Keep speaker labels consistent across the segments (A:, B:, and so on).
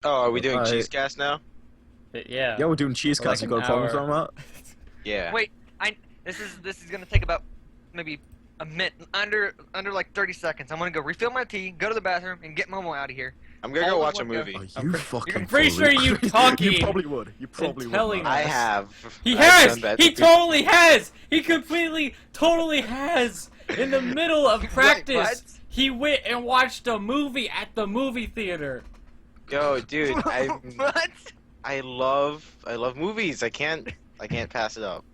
A: Oh, are we doing
B: Alright.
A: Cheeze-Cast now?
C: Yeah.
B: Yeah, we're doing Cheeze-Cast. You got a problem with that?
A: Yeah.
D: Wait, this is gonna take about maybe a minute, under like 30 seconds. I'm gonna go refill my tea, go to the bathroom, and get Momo out of here.
A: I'm gonna go
D: All
A: watch a
D: in one
A: movie.
B: Oh, you fucking.
C: I'm pretty sure you
B: would.
C: talking
B: You probably would. You probably would.
C: telling
B: man.
A: I
C: us.
A: have.
C: He
A: I've
C: has!
A: done that
C: He
A: to people.
C: totally has! He completely, totally has! In the middle of practice,
D: what?
C: he went and watched a movie at the movie theater.
A: Yo, dude,
D: What?
A: I love movies. I can't pass it up.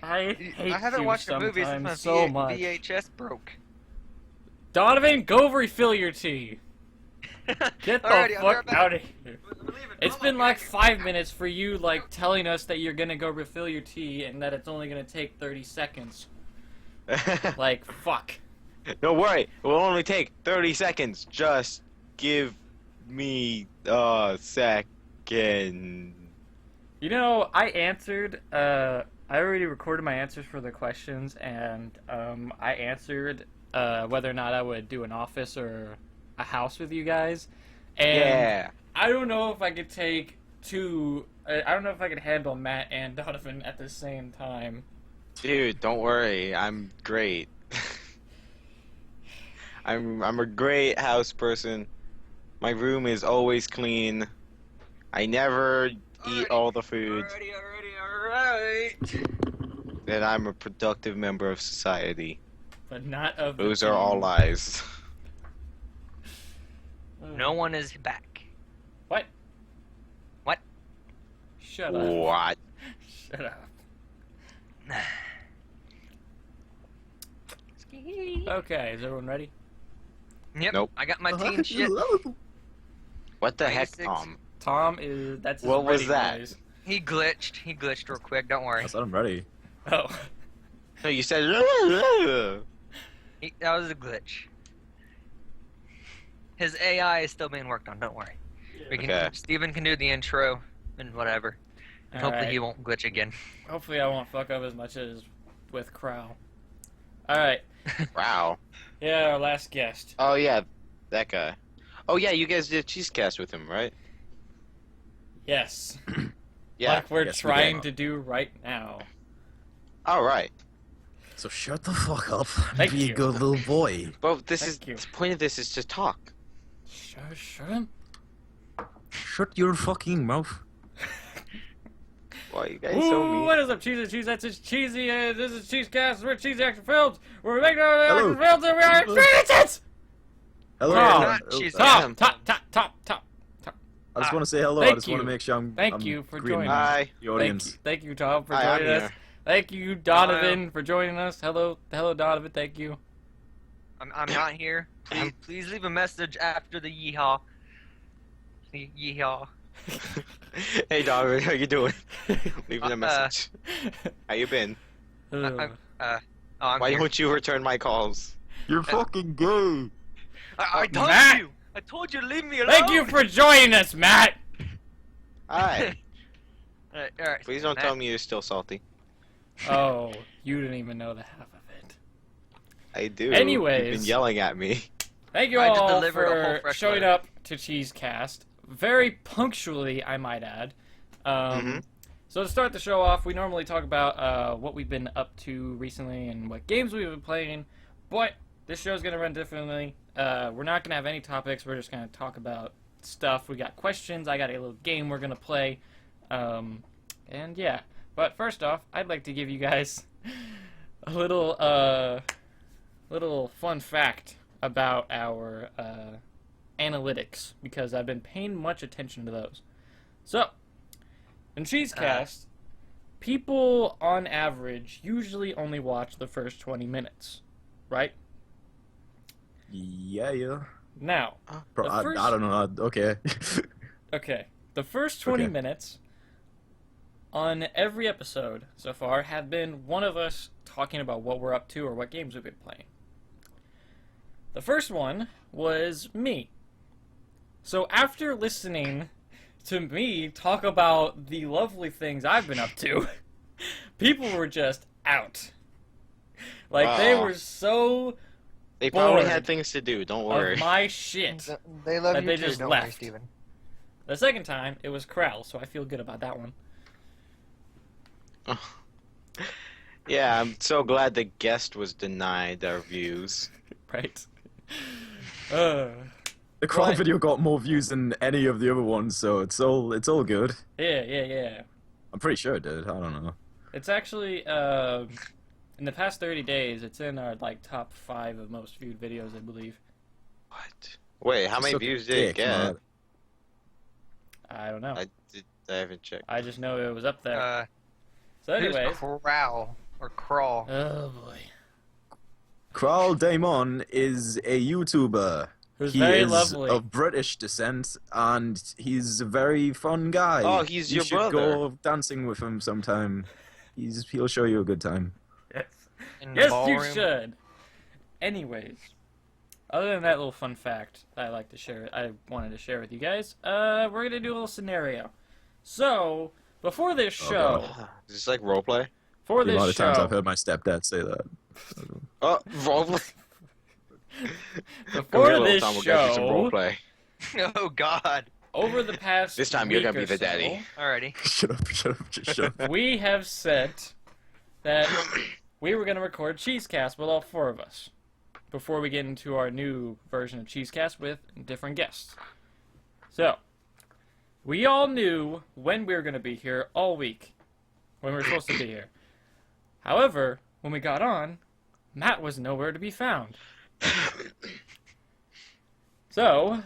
C: I hate
D: I haven't
C: you
D: watched a movie since my
C: sometimes so much.
D: VHS broke.
C: Donovan, go refill your tea. Get the
D: Alrighty, I'll be right
C: fuck
D: back.
C: out of here. It's been like 5 minutes for you, like, telling us that you're gonna go refill your tea and that it's only gonna take 30 seconds. Like, fuck.
A: Don't worry, it will only take 30 seconds. Just give me a second.
C: You know, I answered, I already recorded my answers for the questions, and, I answered, whether or not I would do an office or a house with you guys. And
A: Yeah.
C: I don't know if I could take I don't know if I could handle Matt and Donovan at the same time.
A: Dude, don't worry. I'm great. I'm a great house person. My room is always clean. I never eat all the food.
D: Alright.
A: That I'm a productive member of society.
C: But not of the
A: Those are all
C: team.
A: lies.
D: No one is back.
C: What?
D: What?
C: Shut up.
A: What?
C: Shut up. Okay, is everyone ready?
D: Yep.
A: Nope.
D: I got my tea and shit.
A: What the heck,
D: 96.
A: Tom?
C: Tom is that's his
A: What was
C: ready
A: that?
C: noise.
D: He glitched real quick. Don't worry.
B: I said I'm ready.
C: Oh.
A: No, you said.
D: That was a glitch. His AI is still being worked on. Don't worry.
A: Okay.
D: Steven can do the intro and whatever. And hopefully
C: Alright.
D: he won't glitch again.
C: Hopefully I won't fuck up as much as with Crow. Alright.
A: Wow.
C: Yeah, our last guest.
A: Oh yeah, that guy. Oh yeah, you guys did Cheeze-Cast with him, right?
C: Yes.
A: Yeah.
C: Like we're
B: Yes, we
C: trying
B: did.
C: to do right now.
A: All right.
B: So shut the fuck up.
C: Thank
B: Be
C: you.
B: a good little boy.
A: But this
C: Thank you.
A: the point of this is to talk.
C: Shut him.
B: Shut your fucking mouth.
A: Why you guys so
C: Ooh,
A: mean?
C: what is up, Cheezy? Cheese, that's just Cheesy. This is Cheeze-Cast. We're Cheezyactionfilmz. We're making our
B: Hello.
C: action films and we are experiences!
B: Hello.
C: Tom.
D: Not
B: Oh,
D: Cheeze-
C: Top, top, top, top, top.
B: I just want to say hello.
C: Thank
B: I just want
C: you.
B: to make sure I'm.
C: Thank
B: I'm
C: you for
B: greeting
C: joining.
A: Hi.
B: the audience.
C: Thank you, Tom, for
A: Hi, I'm
C: joining us.
A: here.
C: Thank you, Donovan, for joining us. Hello, Donovan. Thank you.
D: I'm not here. Please leave a message after the yeehaw. Yeehaw.
A: Hey, dog, how you doing? Leaving a message. How you been?
C: Ugh.
D: I'm
A: Why
D: here.
A: don't you return my calls?
B: You're fucking gay.
D: I told
C: Matt!
D: you. I told you to leave me alone.
C: Thank you for joining us, Matt.
A: Hi.
D: Alright.
A: Please don't tell me you're still salty.
C: Oh, you didn't even know the half of it.
A: I do.
C: Anyways.
A: You've been yelling at me.
C: Thank you
D: I just
C: all
D: delivered a whole
C: for
D: fresh
C: showing
D: letter.
C: up to Cheeze-Cast. Very punctually, I might add.
A: Mhm.
C: So to start the show off, we normally talk about what we've been up to recently and what games we've been playing. But this show's going to run differently. We're not going to have any topics. We're just going to talk about stuff. We got questions. I got a little game we're going to play. And yeah. But first off, I'd like to give you guys a little fun fact about our analytics, because I've been paying much attention to those. So, in Cheeze-Cast, people on average usually only watch the first 20 minutes, right?
B: Yeah.
C: Now,
B: Bro,
C: The
B: I
C: first-
B: don't know. Okay.
C: okay, the first 20
B: Okay.
C: minutes on every episode so far have been one of us talking about what we're up to or what games we've been playing. The first one was me. So after listening to me talk about the lovely things I've been up to, people were just out. Like, they
A: Wow.
C: were so
A: They probably
C: bored
A: had things to do. Don't worry.
C: of my shit.
D: They love
C: That
D: you
C: they
D: too,
C: just
D: don't worry,
C: left.
D: Steven.
C: The second time, it was Krell, so I feel good about that one.
A: Yeah, I'm so glad the guest was denied our views.
C: Right?
B: The Crawl
C: Right.
B: video got more views than any of the other ones, so it's all good.
C: Yeah.
B: I'm pretty sure it did. I don't know.
C: It's actually, in the past 30 days, it's in our, like, top 5 of most viewed videos, I believe.
A: What? Wait, how many
B: Suck a
A: views did it
B: dick,
A: get?
B: man.
C: I don't know.
A: I haven't checked.
C: I just know it was up there. So
D: Who's
C: anyways.
D: Crow or Crawl?
C: Oh, boy.
B: Crawl Damon is a YouTuber.
C: Who's
B: He
C: very
B: is
C: lovely.
B: of British descent, and he's a very fun guy.
A: Oh, he's
B: you
A: your
B: should
A: brother.
B: go dancing with him sometime. He'll show you a good time.
C: Yes.
D: In the
C: Yes,
D: ballroom?
C: you should. Anyways, other than that little fun fact that I wanted to share with you guys, we're gonna do a little scenario. So, before this
B: Oh,
C: show,
B: God.
A: Is this like roleplay?
C: for
B: The
C: this
B: amount of times
C: show,
B: I've heard my stepdad say that.
A: Oh, roleplay. Come
C: before
A: here, little
C: this
A: Tom, we're gonna do some
C: show,
A: roleplay.
D: Oh God!
C: over the past
A: This time you're
C: week
A: gonna be
C: or
A: the
C: so,
A: daddy.
D: Alrighty.
B: Shut up, just shut up.
C: we have said that we were gonna record Cheeze-Cast with all 4 of us before we get into our new version of Cheeze-Cast with different guests. So, we all knew when we were going to be here all week, when we were supposed to be here. However, when we got on, Matt was nowhere to be found. So,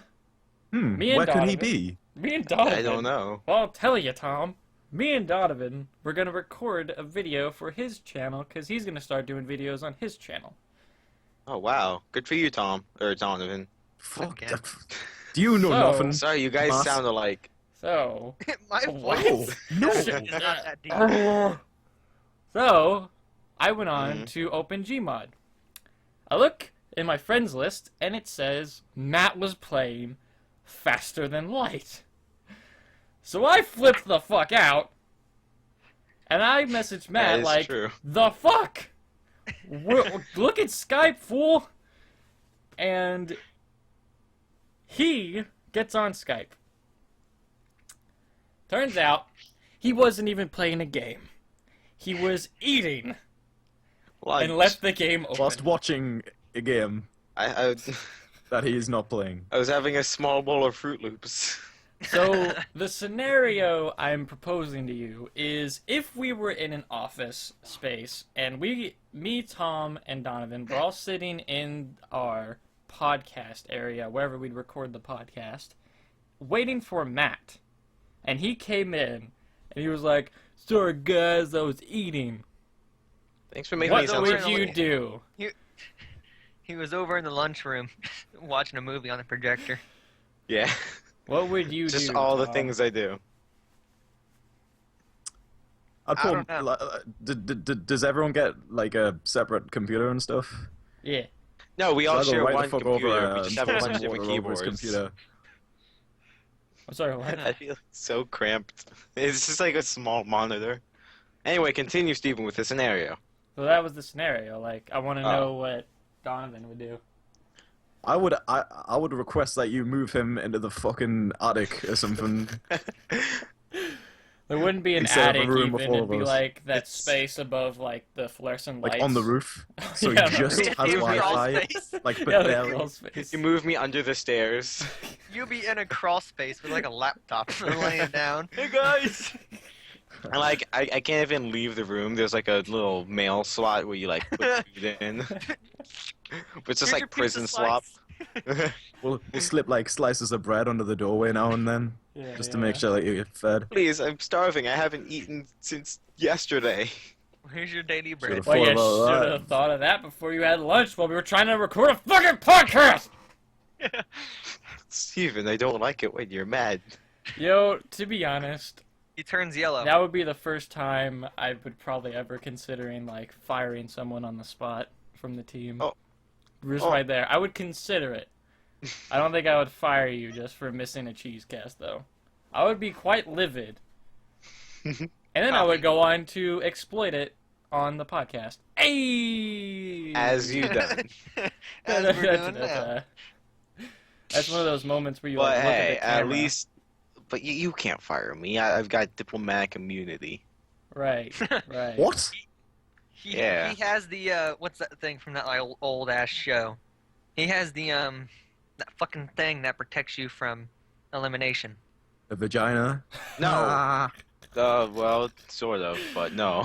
C: me and
B: Where could he
C: Donovan-
B: be?
C: me and Donovan...
A: I don't know.
C: Well, I'll tell you, Tom. Me and Donovan were going to record a video for his channel, because he's going to start doing videos on his channel.
A: Oh wow, good for you, Tom or Donovan.
B: Fuck.
D: Again.
B: Do you know
C: So-
B: nothing?
A: Sorry, you guys
B: Mas-
A: sound alike.
C: So...
D: My
C: What?
D: voice
B: No.
D: is not that deep.
C: So, I went on
A: Mhm.
C: to open Gmod. I look in my friends list, and it says Matt was playing Faster Than Light. So I flipped the fuck out, and I messaged Matt
A: That is
C: like,
A: true.
C: the fuck? Look at Skype, fool! And he gets on Skype. Turns out, he wasn't even playing a game. He was eating
A: Lunch.
C: and left the game open.
B: Whilst watching a game
A: I
B: that he is not playing.
A: was having a small bowl of Fruit Loops.
C: So, the scenario I'm proposing to you is if we were in an office space and me, Tom, and Donovan were all sitting in our podcast area, wherever we'd record the podcast, waiting for Matt. And he came in and he was like, "Sorry guys, I was eating."
A: Thanks for making me
C: What
A: sound
C: would
A: so
C: you
A: funny.
C: do?
D: He was over in the lunchroom watching a movie on the projector.
A: Yeah,
C: What would you do?
A: just all the
C: Tom?
A: things I do.
B: I'd
D: I
B: pull,
D: don't know.
B: does everyone get like a separate computer and stuff?
C: Yeah.
A: No, we all
B: So I
A: share
B: go right the
A: one
B: fuck
A: computer.
B: over,
A: We just have a
B: and
A: bunch
B: pour
A: of
B: some
A: different
B: water over his
A: keyboards.
B: computer.
C: I'm sorry, what?
A: I feel so cramped. It's just like a small monitor. Anyway, continue, Stephen, with the scenario.
C: So that was the scenario. Like, I want to
A: Oh.
C: know what Donovan would do.
B: I would request that you move him into the fucking attic or something.
C: There wouldn't be an
B: Instead of a
C: attic
B: room
C: even.
B: with all
C: It'd
B: of
C: be
B: us.
C: like that
A: It's-
C: space above like the fluorescent lights.
B: Like on the roof. So
C: Yeah,
B: he just
C: on the
B: has
C: roof.
D: You crawl
B: Wi-Fi.
D: space.
B: Like, but
C: Yeah, the
B: barely.
C: crawl space.
A: You move me under the stairs.
D: You be in a crawl space with like a laptop laying down.
A: Hey guys! And like, I can't even leave the room. There's like a little mail slot where you like put food in. It's just
D: Here's your
A: like prison
D: pizza
A: swap.
D: slice.
B: We'll slip like slices of bread under the doorway now and then,
C: Yeah,
B: just to make sure that you get fed.
A: Please, I'm starving. I haven't eaten since yesterday.
D: Here's your daily bread.
B: Should've
C: Well, you
B: thought about
C: should
B: that.
C: have thought of that before you had lunch while we were trying to record a fucking podcast.
A: Steven, I don't like it when you're mad.
C: Yo, to be honest,
D: He turns yellow.
C: that would be the first time I would probably ever considering like firing someone on the spot from the team.
A: Oh.
C: Just
A: Oh.
C: right there. I would consider it. I don't think I would fire you just for missing a Cheeze-Cast, though. I would be quite livid. And then I would go on to exploit it on the podcast. Hey!
A: As you done.
D: As we're doing now.
C: That's one of those moments where you
A: But
C: like, look
A: hey,
C: at the
A: at
C: camera.
A: least but you can't fire me. I've got diplomatic immunity.
C: Right. Right.
B: What?
A: Yeah.
D: He has the what's that thing from that like, old ass show? He has the that fucking thing that protects you from elimination.
B: A vagina?
A: No.
B: Ah.
A: Well, sort of, but no.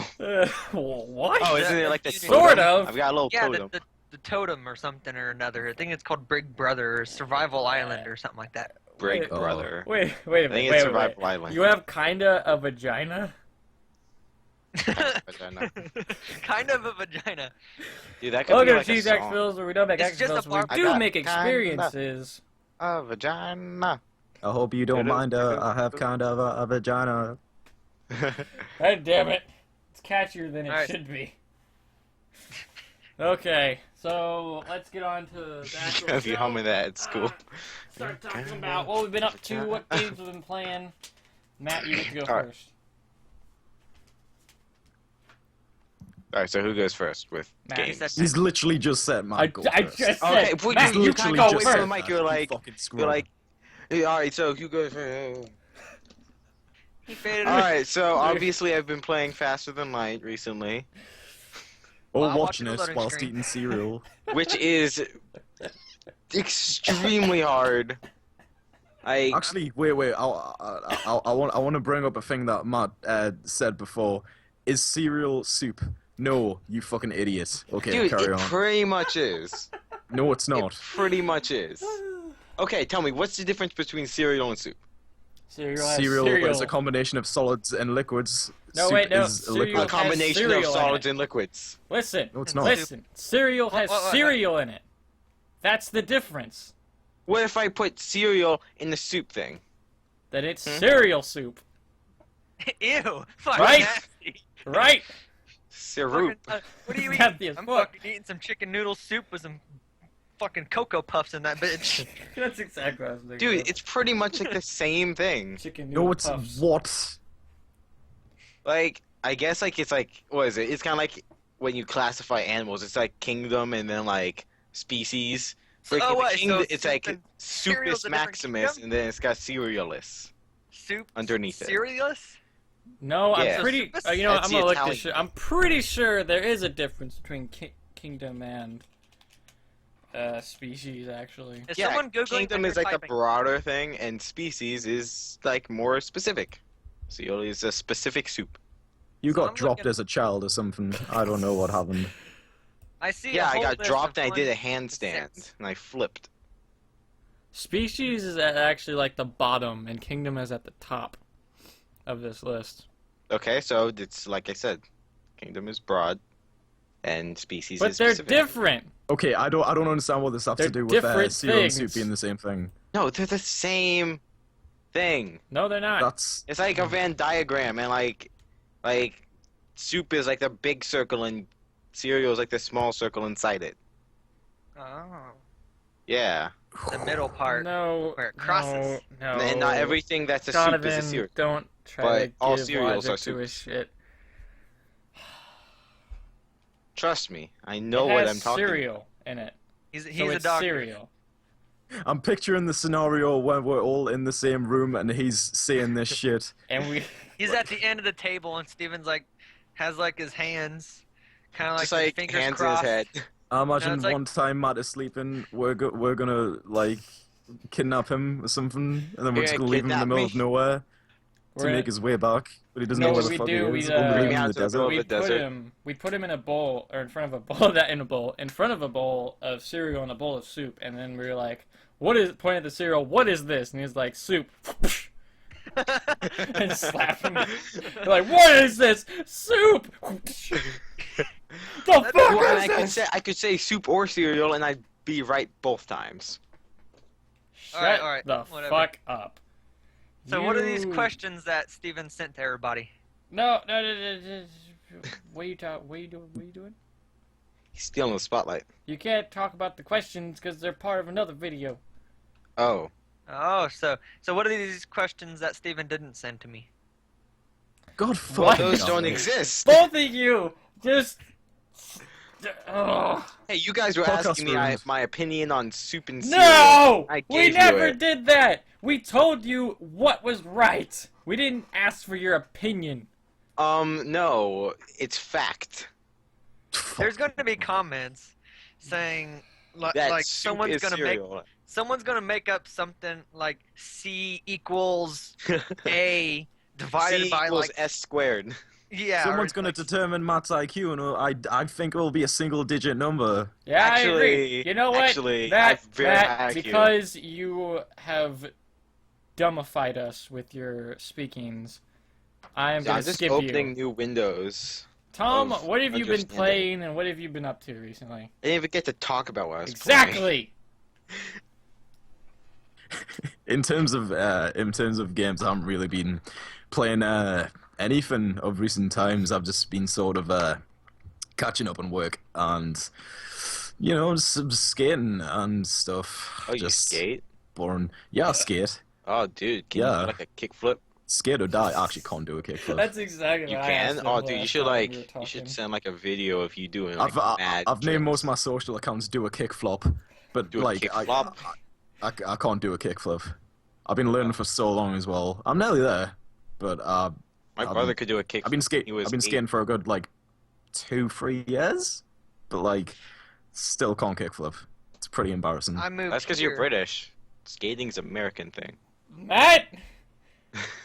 C: What?
A: Oh, isn't it like the
C: Sort
A: totem?
C: of.
A: I've got a little
D: Yeah,
A: totem.
D: the totem or something or another. I think it's called Big Brother or Survival Island or something like that.
A: Big
C: Wait.
A: brother.
C: Wait a
A: I
C: minute.
A: think
C: Wait,
A: it's
C: wait, wait.
A: Survival Island.
C: You have kinda a vagina?
A: Vagina.
D: Kind of a vagina.
A: Dude, that could
C: Welcome
A: be
C: to
A: like a
C: Cheezyactionfilmz,
A: song.
C: where we don't make
D: It's
C: action
D: just a
C: films, we
D: bar-
C: do
A: I got
C: make
A: kinda-
C: experiences.
A: A vagina.
B: I hope you don't mind. I have kind of a vagina.
C: God damn it. It's catchier than it
D: Alright.
C: should be. Okay, so let's get on to the actual
A: If you
C: show.
A: humming that at school.
C: Start talking about what we've been up to, what games we've been playing. Matt, you get to go
A: Alright.
C: first.
A: Alright, so who goes first with
C: Matt,
A: games?
D: said-
B: He's literally just said Mike go
C: I
B: first.
C: just
A: Okay,
C: said,
A: but
C: Matt,
A: you
C: you
A: can't
C: can
A: go
C: go
A: away from the
C: first.
A: mic. You're like,
B: fucking
A: you're like, hey, alright, so who goes first?
D: He faded.
A: Alright, so obviously I've been playing Faster Than Light recently,
B: Or
D: Well, I'll watch
B: watching
D: the
B: us
D: loading
B: whilst
D: screen.
B: eating cereal.
A: which is extremely hard.
B: Actually, wait. I want to bring up a thing that Matt said before. Is cereal soup? No, you fucking idiot. Okay,
A: Dude,
B: carry
A: it
B: on.
A: pretty much is.
B: No, it's
A: It
B: not.
A: pretty much is. Okay, tell me, what's the difference between cereal and soup?
C: Cereal has
B: Cereal
C: cereal.
B: is a combination of solids and liquids.
C: No,
B: Soup
C: wait, no,
B: is a
C: cereal
B: liquid.
A: A
C: has
A: combination of
C: cereal in
A: solids
C: it.
A: and liquids.
C: Listen,
B: No, it's not.
C: listen. Cereal has
D: What?
C: cereal in it. That's the difference.
A: What if I put cereal in the soup thing?
C: That it's cereal soup.
D: Ew. Fuck
C: Right?
D: nasty.
C: Right?
A: Syrup.
D: Fucking, what are you
C: Nasty
D: eating?
C: as
D: I'm
C: fuck.
D: fucking eating some chicken noodle soup with some fucking Cocoa Puffs in that bitch.
C: That's exactly what I was thinking.
A: Dude,
C: of.
A: it's pretty much like the same thing.
C: chicken noodle
B: No, it's
C: puffs.
B: what?
A: Like, I guess like it's like, what is it? It's kind of like when you classify animals. It's like kingdom and then like species. Like,
D: Oh,
A: in the
D: what, so
A: kingdom, it's
D: soup
A: like
D: and cereal's
A: Supus
D: a different
A: Maximus,
D: kingdom?
A: and then it's got Cerealus
D: Soup
A: underneath it.
D: Cerealus?
C: No,
A: Yeah.
C: I'm pretty.
D: So
C: You know,
A: that's
C: I'm
A: the
C: gonna look
A: Italian.
C: this shit. I'm pretty sure there is a difference between kingdom and species, actually.
D: Is
A: Yeah,
D: someone googling
A: kingdom
D: when
A: is
D: you're
A: like a
D: typing?
A: broader thing, and species is like more specific. Cereal is a specific soup.
B: You
D: So
B: got
D: I'm
B: dropped
D: looking-
B: as a child or something. I don't know what happened.
D: I see.
A: Yeah,
D: a
A: I
D: whole
A: got
D: list
A: dropped
D: of
A: and I did a
D: 1 to
A: handstand,
D: 6.
A: and I flipped.
C: Species is actually like the bottom, and kingdom is at the top of this list.
A: Okay, so it's like I said, kingdom is broad, and species
C: But
A: is
C: they're
A: specific.
C: different.
B: Okay, I don't understand what this has
C: They're
B: to do with
C: different
B: cereal and soup
C: things.
B: being the same thing.
A: No, they're the same thing.
C: No, they're not.
B: That's
A: It's like a Venn diagram, and like soup is like the big circle, and cereal is like the small circle inside it.
D: Oh,
A: Yeah,
D: the middle part.
C: No,
D: where it crosses.
C: No,
A: and not everything that's a
C: Donovan,
A: soup is a cereal.
C: don't try
A: But
C: to
A: all
C: give
A: cereals
C: logic
A: are
C: to his
A: soups.
C: shit.
A: Trust me, I know
C: It
A: what
C: has
A: I'm talking.
C: cereal in it.
D: He's
C: So
D: a
C: it's
D: doctor.
C: cereal.
B: I'm picturing the scenario when we're all in the same room and he's saying this shit.
C: And we
D: He's at the end of the table, and Steven's like, has like his hands, kind of like
A: Just
D: his
A: like
D: fingers
A: hands
D: crossed.
A: in his head.
B: I imagine
D: it's like-
B: one time Matt is sleeping, we're gonna like kidnap him or something, and then we're
A: You're
B: just
A: gonna
B: gonna leave him in the
A: kidnap
B: middle
A: me?
B: of nowhere to
C: we're
B: make his way back, but he doesn't
C: No,
B: know where
C: what
B: the
C: we
B: fuck
C: do,
B: he
C: we,
B: is. Only
C: uh,
B: leave him
A: Bring
B: in
A: out
B: the
A: to the
B: desert.
A: middle of
C: we
A: the
C: put
A: desert.
C: him in a bowl or in front of a bowl that in a bowl in front of a bowl of cereal and a bowl of soup, and then we were like, "What is?" Pointing at the cereal, "What is this?" And he's like, "Soup." And slap him. We're like, "What is this? Soup." The
A: Well,
C: fuck
A: and
C: is this?
A: I could say soup or cereal, and I'd be right both times.
C: Shut
D: All right,
C: the
D: whatever.
C: fuck up.
D: So what are these
C: You-
D: questions that Steven sent to everybody?
C: No. What are you talking? What are you doing? What are you doing?
A: He's stealing the spotlight.
C: You can't talk about the questions because they're part of another video.
A: Oh,
D: Oh, so what are these questions that Steven didn't send to me?
B: God
C: What?
B: fuck.
A: those don't exist.
C: Both of you, just Ugh.
A: Hey, you guys were
B: Podcast
A: asking me
B: rooms.
A: my opinion on soup and cereal.
C: No!
A: I
C: We
A: gave you
C: never
A: it.
C: did that! We told you what was right! We didn't ask for your opinion.
A: No, it's fact.
D: There's going to be comments saying
A: That
D: like
A: soup
D: someone's
A: is
D: going to
A: cereal.
D: make up something like C equals A divided
A: C
D: by
A: equals
D: like
A: S squared.
D: yeah.
B: Someone's
D: or
B: gonna
D: like,
B: determine Matt's IQ, and I think it will be a single-digit number.
C: Yeah, I agree.
A: Actually-
C: You know what?
A: actually, I have very
C: Matt,
A: high IQ.
C: because you have dumbified us with your speakings, I am going
A: I'm
C: to
A: just
C: skip
A: opening
C: you.
A: new windows.
C: Tom,
A: of
C: what have you been
A: understanding.
C: playing and what have you been up to recently?
A: I didn't even get to talk about what I was
C: Exactly!
B: In terms of games, I haven't really been playing anything of recent times. I've just been sort of catching up on work and just skating and stuff.
A: Oh, you
B: just
A: skate?
B: boring. Yeah, I skate.
A: Oh, dude, can you
B: Yeah.
A: do like a kickflip?
B: Skate or die. I actually can't do a kickflip.
C: That's exactly
A: You
C: what I asked
A: can?
C: him
A: Oh, dude, you
C: last
A: should
C: time
A: like,
C: we were
A: you
C: talking.
A: should send like a video of you doing like mad
B: I've named most of my
A: tricks.
B: social accounts do a kickflop, but
A: Do a
B: like
A: kickflop?
B: I can't do a kickflip. I've been learning for so long as well. I'm nearly there, but
A: My
B: I've
A: brother
B: been-
A: could do a kickflip.
B: I've been
A: He was
B: skating for a good like 2-3 years, but like still can't kickflip. It's pretty embarrassing.
D: I moved.
A: That's because you're
D: here.
A: British. Skating's an American thing.
C: Matt!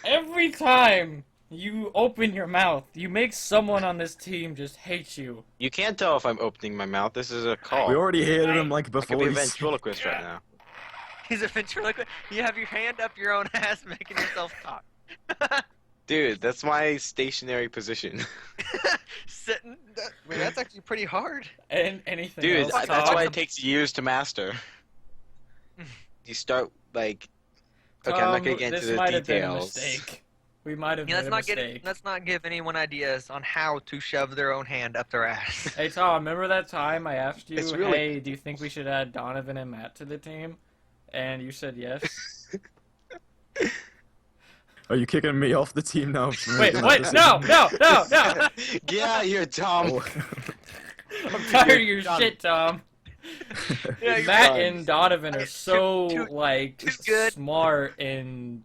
C: Every time you open your mouth, you make someone on this team just hate you.
A: You can't tell if I'm opening my mouth. This is a call.
B: We already hated him like
A: I could
B: before.
A: be a
B: he's-
A: ventriloquist right now.
D: He's a ventriloquist. You have your hand up your own ass, making yourself talk.
A: Dude, that's my stationary position.
D: Sitting. Wait, that's actually pretty hard.
C: And anything
A: Dude,
C: else,
A: that's
C: Tom?
A: why it takes years to master. You start like... Okay, I'm not gonna
C: Tom,
A: get into
C: this
A: the
C: might have been a
A: details.
C: mistake. We might have
D: Yeah,
C: made a mistake.
D: let's not give anyone ideas on how to shove their own hand up their ass.
C: Hey Tom, remember that time I asked you,
A: It's really-
C: hey, do you think we should add Donovan and Matt to the team? And you said yes.
B: Are you kicking me off the team now? for
C: Wait,
B: making that
C: what?
B: decision?
C: No!
A: Get out of here, Tom.
B: Oh.
C: I'm tired of your
A: Done.
C: shit, Tom.
D: Yeah, you're
C: Matt
A: done.
C: and Donovan are
D: It's
C: so
D: too
C: like
D: good.
C: smart and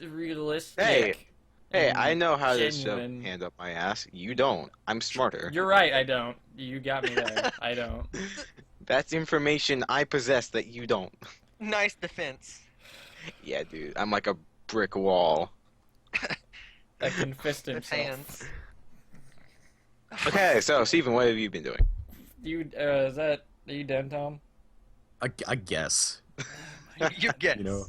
C: realistic.
A: Hey,
C: and
A: I know how to shove
C: genuine.
A: hand up my ass. You don't. I'm smarter.
C: You're right, I don't. You got me there. I don't.
A: That's information I possess that you don't.
D: Nice defense.
A: Yeah, dude. I'm like a brick wall.
C: That can fist
D: With
C: himself.
D: hands.
A: Okay, so Steven, what have you been doing?
C: You are you done, Tom?
B: I guess.
D: You guess.
B: You know.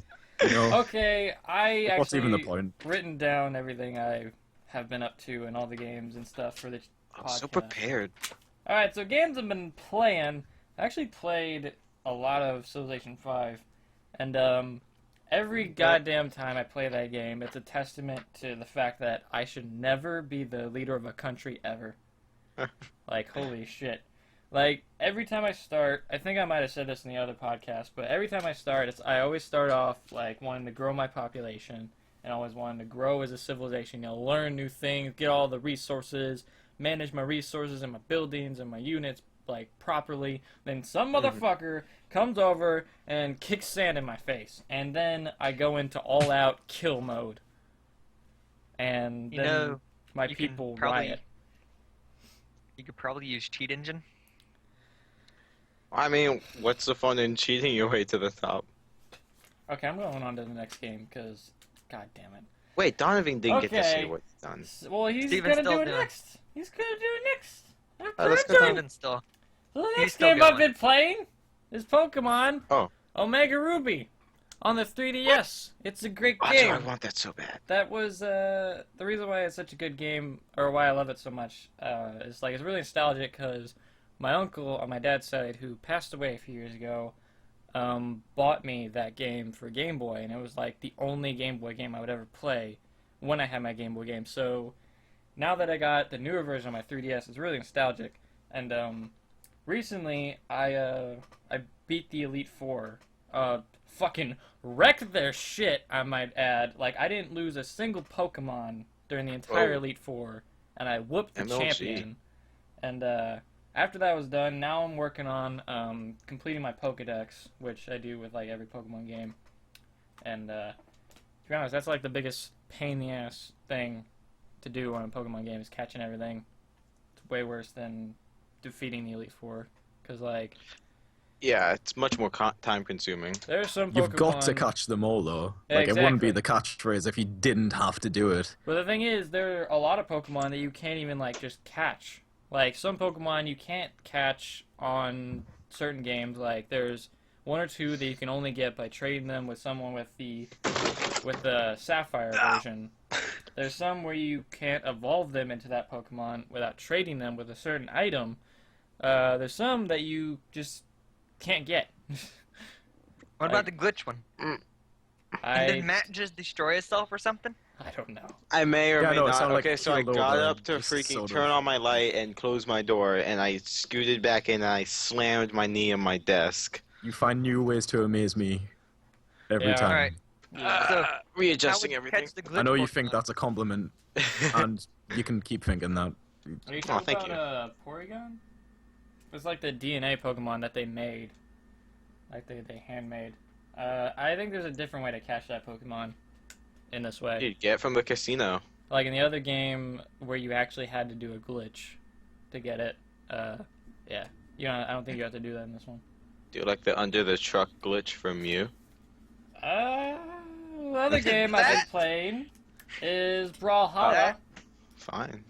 C: Okay, I actually
B: What's even the point?
C: written down everything I have been up to and all the games and stuff for the
A: I'm so
C: podcast.
A: prepared.
C: Alright, so games I've been playing. I actually played a lot of Civilization 5. And every goddamn time I play that game, it's a testament to the fact that I should never be the leader of a country ever. Like, holy shit. Like, every time I start, I think I might have said this in the other podcast, but every time I start, I always start off, like, wanting to grow my population, and always wanting to grow as a civilization, learn new things, get all the resources, manage my resources and my buildings and my units, like, properly. Then some motherfucker comes over and kicks sand in my face, and then I go into all-out kill mode. And
D: You
C: then
D: know,
C: my
D: you can
C: people
D: probably-
C: riot.
D: You could probably use cheat engine.
A: I mean, what's the fun in cheating your way to the top?
C: Okay, I'm going on to the next game, because, god damn it.
A: Wait, Donovan didn't get to
C: Okay.
A: see what he's done.
C: Well, he's
D: Steven's
C: gonna
D: still
C: do it
D: doing it.
C: next. He's gonna do it next.
A: let's go
C: So
A: down.
D: Even still.
C: the
D: he's
C: next
D: still
C: game I've
D: going.
C: been playing is Pokemon
A: Oh.
C: Omega Ruby on the 3DS. It's a great
A: Oh, dude, I
C: game.
A: want that so bad.
C: That was the reason why it's such a good game, or why I love it so much. Is like it's really nostalgic because my uncle on my dad's side, who passed away a few years ago, bought me that game for Game Boy, and it was like the only Game Boy game I would ever play when I had my Game Boy game. So now that I got the newer version of my 3DS, it's really nostalgic. And recently I beat the Elite Four. Fucking wrecked their shit, I might add. Like, I didn't lose a single Pokemon during the entire
A: Oh.
C: Elite Four, and I whooped the
A: MLG.
C: champion. And after that was done, now I'm working on completing my Pokédex, which I do with like every Pokemon game. And to be honest, that's like the biggest pain in the ass thing to do on a Pokemon game is catching everything. It's way worse than defeating the Elite Four, because like
A: Yeah, it's much more time consuming.
C: there's some Pokemon.
B: You've got to catch them all, though.
C: Yeah,
B: Like, it wouldn't be
C: exactly.
B: the catchphrase if you didn't have to do it.
C: But the thing is, there are a lot of Pokemon that you can't even like just catch. Like some Pokemon you can't catch on certain games. Like there's one or two that you can only get by trading them with someone with the Sapphire version. There's some where you can't evolve them into that Pokemon without trading them with a certain item. There's some that you just can't get.
D: What about the glitch one? Did Matt just destroy himself or something?
C: I don't know.
A: I may or
B: Yeah,
A: may
B: no, it
A: not.
B: sounded like
A: Okay, so I
B: keeled
A: got
B: over,
A: up to
B: just
A: freaking
B: sort of-
A: turn on my light and close my door, and I scooted back in and I slammed my knee on my desk.
B: You find new ways to amaze me every
C: Yeah,
B: time.
D: alright. So,
A: Readjusting
D: how would you
A: everything.
D: catch the glitch
B: I know you
D: Pokemon?
B: think that's a compliment, and you can keep thinking that.
C: Are you
A: Oh,
C: talking
A: thank
C: about Porygon? It's like the DNA Pokemon that they made. Like they handmade. I think there's a different way to catch that Pokemon in this way.
A: Dude, get from the casino.
C: Like in the other game where you actually had to do a glitch to get it. Yeah. I don't think you have to do that in this one.
A: Do like the under the truck glitch from you.
C: The other game I've been playing is Brawlhalla.
A: Fine.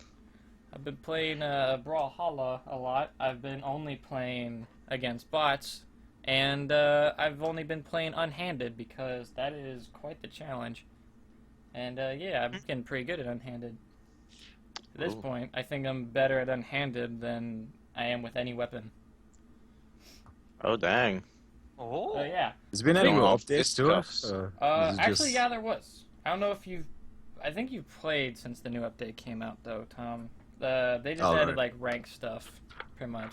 C: I've been playing Brawlhalla a lot. I've been only playing against bots, and I've only been playing unhanded because that is quite the challenge. And yeah, I'm getting pretty good at unhanded. At this
A: Ooh.
C: point, I think I'm better at unhanded than I am with any weapon.
A: Oh dang.
D: Oh.
C: So yeah.
B: Has there been any
A: Going
B: more
A: off
B: updates to it?
A: fisticuffs.
B: Or is it
C: Actually,
B: just-
C: yeah, there was. I don't know if you've... I think you've played since the new update came out, though, Tom. They just
B: Oh,
C: added,
B: right.
C: like, rank stuff, pretty much.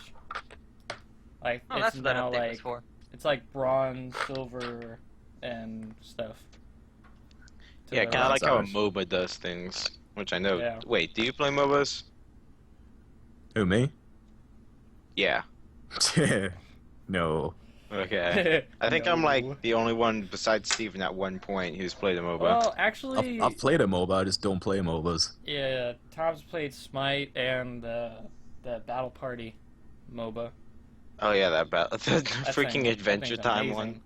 C: Like,
D: Oh,
C: it's
D: that's what that
C: now,
D: update
C: like...
D: was for.
C: It's like bronze, silver, and stuff. To
A: Yeah,
C: the
A: kind of
C: right.
A: like how a
B: Nice.
A: MOBA does things, which I know.
C: Yeah.
A: Wait, do you play MOBAs?
B: Who, me?
A: Yeah.
B: No.
A: Okay. I think I'm
C: No.
A: like the only one besides Steven at one point who's played a MOBA.
C: Well, actually...
B: I've played a MOBA, I just don't play MOBAs.
C: Yeah, Tom's played Smite and the Battle Party MOBA.
A: Oh yeah, the
C: That
A: freaking
C: thing- that
A: Adventure
C: thing's
A: Time
C: amazing.
A: one.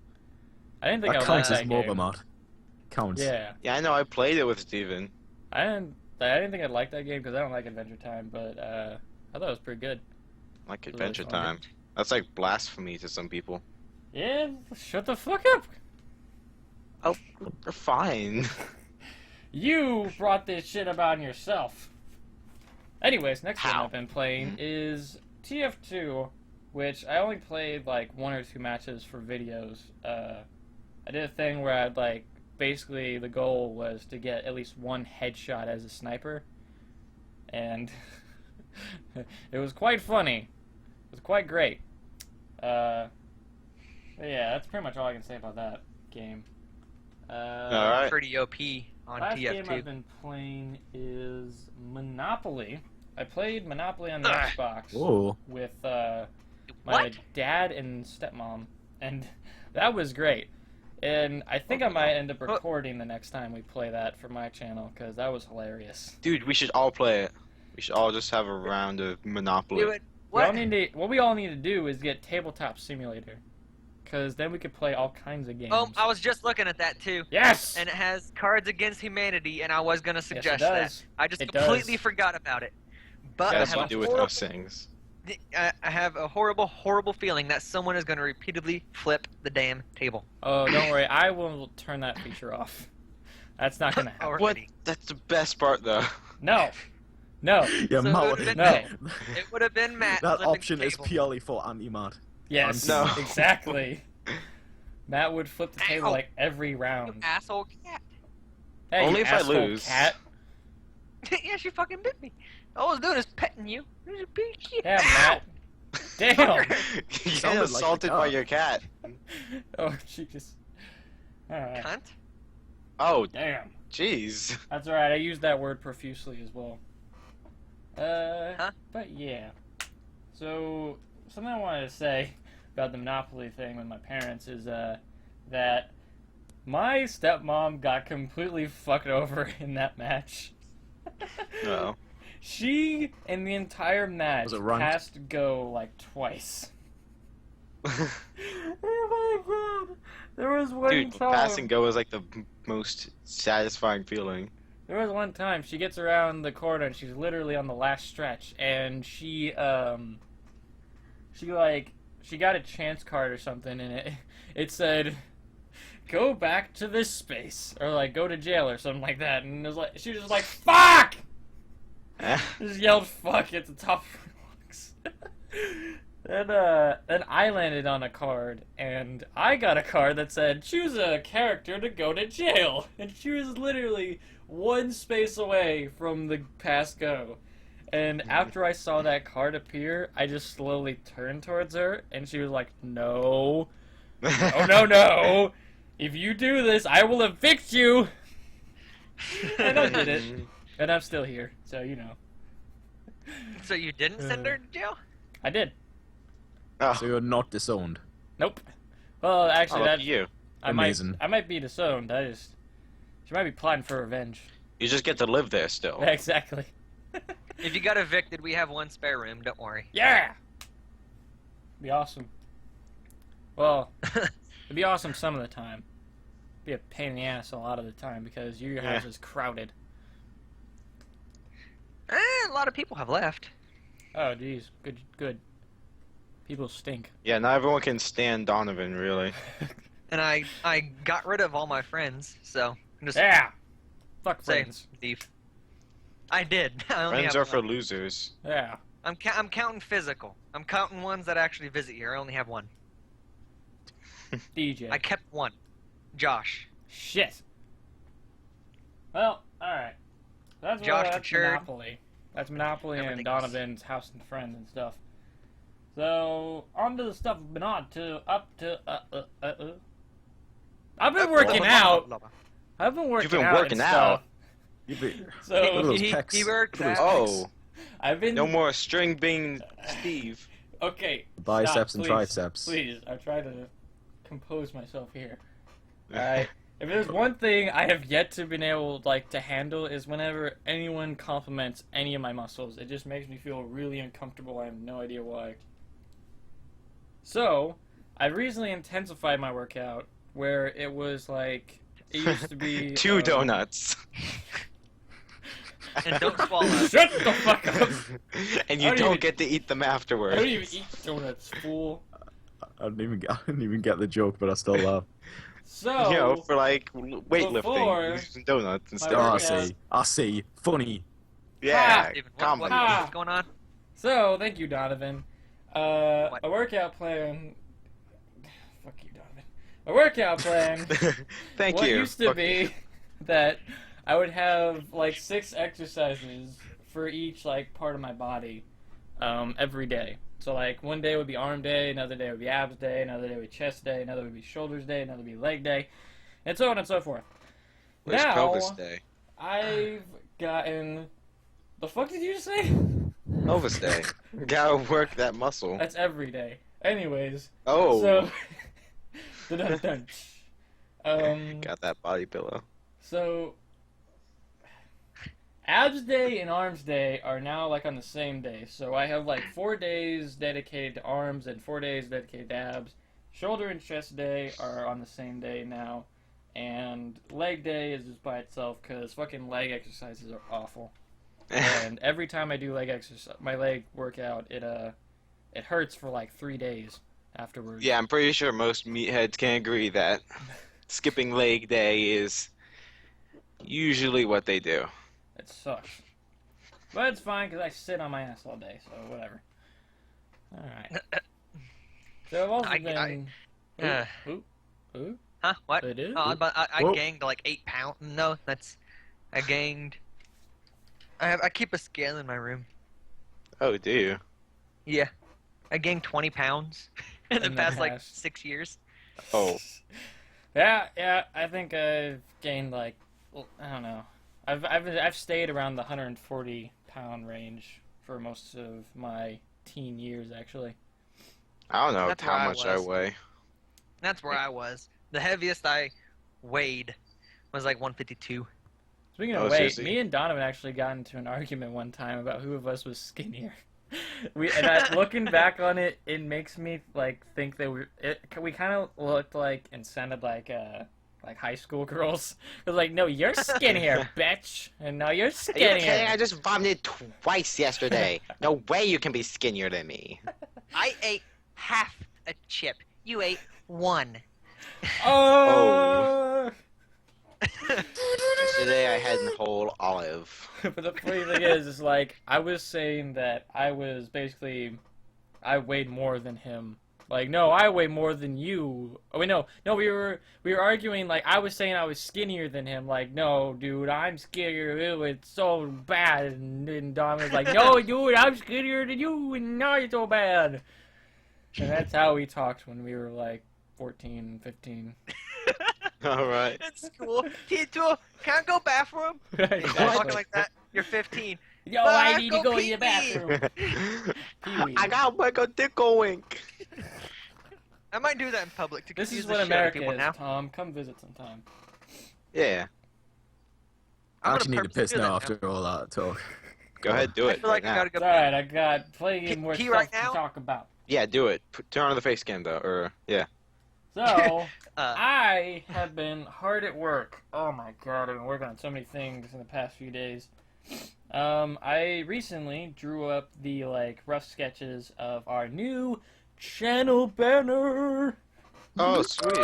C: I didn't think
B: That
C: I
B: counts
C: liked
B: as
C: that
B: MOBA,
C: game.
B: Matt. Counts.
C: Yeah.
A: Yeah, I know. I played it with Steven.
C: I didn't think I'd like that game because I don't like Adventure Time, but I thought it was pretty good.
A: Like
C: Really
A: Adventure
C: fun.
A: Time. That's like blasphemy to some people.
C: Yeah, shut the fuck up.
A: Oh, they're fine.
C: You brought this shit upon yourself. Anyways, next game
A: How?
C: I've been playing is TF2, which I only played like 1 or 2 matches for videos. I did a thing where I'd like basically the goal was to get at least 1 headshot as a sniper, and it was quite funny. It was quite great. Yeah, that's pretty much all I can say about that game.
A: Alright.
D: Pretty OP on
C: Last game I've
D: TF2.
C: been playing is Monopoly. I played Monopoly on the
D: Ugh.
C: Xbox
B: Whoa.
C: with my
D: What?
C: dad and stepmom, and that was great. And I think I might end up recording the next time we play that for my channel because that was hilarious.
A: Dude, we should all play it. We should all just have a round of Monopoly.
D: Do it. What?
C: What we all need to do is get Tabletop Simulator, because then we could play all kinds of games.
D: Oh, I was just looking at that too.
C: Yes!
D: And it has Cards Against Humanity, and I was gonna suggest
C: does.
D: that. I just
C: It
D: completely
C: does.
D: forgot about it. But
C: Yeah,
D: I
A: That's
D: have,
A: what
D: a
A: to do with
D: horrible,
A: those things.
D: I have a horrible, horrible feeling that someone is gonna repeatedly flip the damn table.
C: Oh, don't worry. I will turn that feature off. That's not gonna happen.
D: Or-
A: What?
D: Already.
A: That's the best part, though.
C: No. No.
B: Yeah,
D: So it
B: Matt.
D: would've been
C: No.
D: It would have been Matt.
B: That
D: flipping
B: option
D: the
B: is
D: table.
B: purely for anti-Matt.
C: Yes.
A: No.
C: Exactly. Matt would flip the table
D: Ow.
C: like every
D: You
C: round.
D: asshole cat.
C: Hey,
A: Only
C: you
A: if I
C: asshole
A: lose.
C: Cat.
D: Yeah, she fucking bit me. All I was doing is petting you. You're a big shit.
C: Yeah,
D: Ow!
C: Matt. Damn.
A: You get
B: Sounded like
A: assaulted
B: a
A: by
B: dog.
A: your cat.
C: Oh, Jesus. Alright.
D: Cunt.
A: Oh,
C: Damn.
A: jeez.
C: That's alright. I use that word profusely as well.
D: Huh?
C: But yeah. So, something I wanted to say about the Monopoly thing with my parents is that my stepmom got completely fucked over in that match.
A: No.
C: She, in the entire match,
B: Was it ranked?
C: passed go like twice. Oh my god! There was one
A: Dude,
C: time.
A: pass and go is like the most satisfying feeling.
C: There was one time she gets around the corner and she's literally on the last stretch, and she got a chance card or something, and it said, "Go back to this space," or like "Go to jail" or something like that, and it was like she was just like "Fuck!" Just yelled "fuck" at the top of her lungs. Then I landed on a card, and I got a card that said, "Choose a character to go to jail," and she was literally one space away from the pass go. And after I saw that card appear, I just slowly turned towards her, and she was like, "No, no, no, no! If you do this, I will evict you!" And I did it, and I'm still here, so you know.
D: So you didn't send her to jail?
C: I did.
A: Oh,
B: So you're not disowned.
C: Nope. Well,
A: oh,
C: actually,
A: lucky you.
C: I might
B: Amazing.
C: be disowned. She might be plotting for revenge.
A: You just get to live there still.
C: Exactly.
D: If you got evicted, we have one spare room. Don't worry.
C: Yeah. Be awesome. Well, it'd be awesome some of the time. Be a pain in the ass a lot of the time because your house is crowded.
D: A lot of people have left.
C: Oh, jeez. Good. People stink.
A: Yeah, not everyone can stand Donovan, really.
D: And I got rid of all my friends, so I'm just
C: Yeah. Fuck
D: saying,
C: friends.
D: thief. I did. I only
A: Friends
D: have
A: are for
D: one.
A: losers.
C: Yeah.
D: I'm counting physical. I'm counting ones that actually visit here. I only have one.
C: DJ.
D: I kept one. Josh.
C: Shit. Well, alright. That's
D: Josh
C: that's
D: matured.
C: Monopoly. That's Monopoly and
D: Everything else.
C: Donovan's House and Friends and stuff. So, on to the stuff I've been on to, I've been working out. I've been working
A: You've been
C: out
A: working
C: and
A: out?
C: stuff.
B: You've been-
C: So,
B: Look at those
D: He
B: pecs.
D: worked
B: Look at
D: out.
B: those
A: Oh,
C: I've been...
A: no more string bean Steve.
C: Okay.
B: Biceps
C: stop,
B: and
C: please.
B: triceps.
C: Please, I'm trying to compose myself here. Alright. If there's one thing I have yet to been able to handle is whenever anyone compliments any of my muscles. It just makes me feel really uncomfortable. I have no idea why. So, I recently intensified my workout where it was like it used to be
A: Two donuts.
D: And don't swallow.
C: Shut the fuck up!
A: And
C: I
A: you
C: don't
A: don't
C: even-
A: get to eat them afterwards.
C: I don't even eat donuts, fool.
B: I didn't even get the joke, but I still laugh.
C: So,
A: You know, for like weightlifting,
C: before
A: using donuts instead.
B: Oh, I
C: workout-
B: see. I see. Funny.
A: Yeah,
D: Steven,
A: comedy.
D: what's going on?
C: so thank you, Donovan.
D: What?
C: A workout plan. Fuck you, Donovan. A workout plan.
A: Thank
C: what
A: you.
C: used to
A: Fuck
C: be
A: you.
C: that I would have like 6 exercises for each like part of my body every day. So like one day would be arm day, another day would be abs day, another day would be chest day, another would be shoulders day, another would be leg day, and so on and so forth.
A: Where's
C: now
A: pelvis day?
C: I've gotten. The fuck did you say?
A: Pelvis day. Gotta work that muscle.
C: That's every day. Anyways,
A: Oh,
C: so dun.
A: got that body pillow.
C: So abs day and arms day are now like on the same day. So I have like 4 days dedicated to arms and 4 days dedicated to abs. Shoulder and chest day are on the same day now, and leg day is just by itself because fucking leg exercises are awful. And every time I do leg exercise, my leg workout, it hurts for like 3 days afterwards.
A: Yeah, I'm pretty sure most meatheads can agree that skipping leg day is usually what they do.
C: It sucks. But it's fine because I sit on my ass all day, so whatever. Alright. So I've also been.
D: Uh,
C: Who?
D: Huh? What?
C: They do?
D: Oh, but I
B: Whoa.
D: gained like 8 pounds. No, I gained. I keep a scale in my room.
A: Oh, do you?
D: Yeah, I gained 20 pounds in the
C: In the
D: past like
C: past.
D: 6 years.
A: Oh.
C: Yeah. I think I've gained like, well, I don't know. I've stayed around the 140 pound range for most of my 15 years, actually.
A: I don't know
D: That's
A: how
D: where I
A: much I
D: was.
A: weigh.
D: That's where I was. The heaviest I weighed was like 152.
C: Speaking
A: Oh,
C: of weight,
A: seriously?
C: me and Donovan actually got into an argument one time about who of us was skinnier. Looking back on it, it makes me like think that we kind of looked like and sounded like high school girls. It was like, no, you're skinnier, bitch, and no, you're
A: Are you
C: skinnier.
A: kidding? I just vomited twice yesterday. No way you can be skinnier than me.
D: I ate half a chip. You ate one.
C: Oh.
A: Yesterday I had a whole olive.
C: But the funny thing is like I was saying that I weighed more than him. Like, no, I weigh more than you. Oh wait, no, we were arguing. Like, I was saying I was skinnier than him. Like, no, dude, I'm skinnier. Ew, it's so bad. And Don was like, no, dude, I'm skinnier than you, and now it's so bad. And that's how we talked when we were like 14, 15.
A: All right.
D: In school, Tito, can I go bathroom? You're talking like that. You're 15.
C: Yo, I need to go to the bathroom. Pee-wee.
A: I gotta make a dickle wink.
D: I might do that in public to
C: This
D: confuse
C: is
D: the
C: what
D: shit out of
C: America
D: people
C: is,
D: now.
C: Tom. Come visit sometime.
A: Yeah.
B: I
D: I'm
B: actually
D: gonna
B: need to piss
D: purposely do
B: now
D: that
B: after all that talk.
A: Go ahead, do
D: I
A: it.
D: feel like
A: right
D: I
A: now.
D: gotta go.
C: It's alright, I got plenty more
D: Pee
C: stuff
D: right
C: to
D: now?
C: talk about.
A: Yeah, do it. Turn on the face cam though, or yeah.
C: So,
D: Uh,
C: I have been hard at work. Oh my god, I've been working on so many things in the past few days. I recently drew up the rough sketches of our new channel banner,
A: Oh, sweet.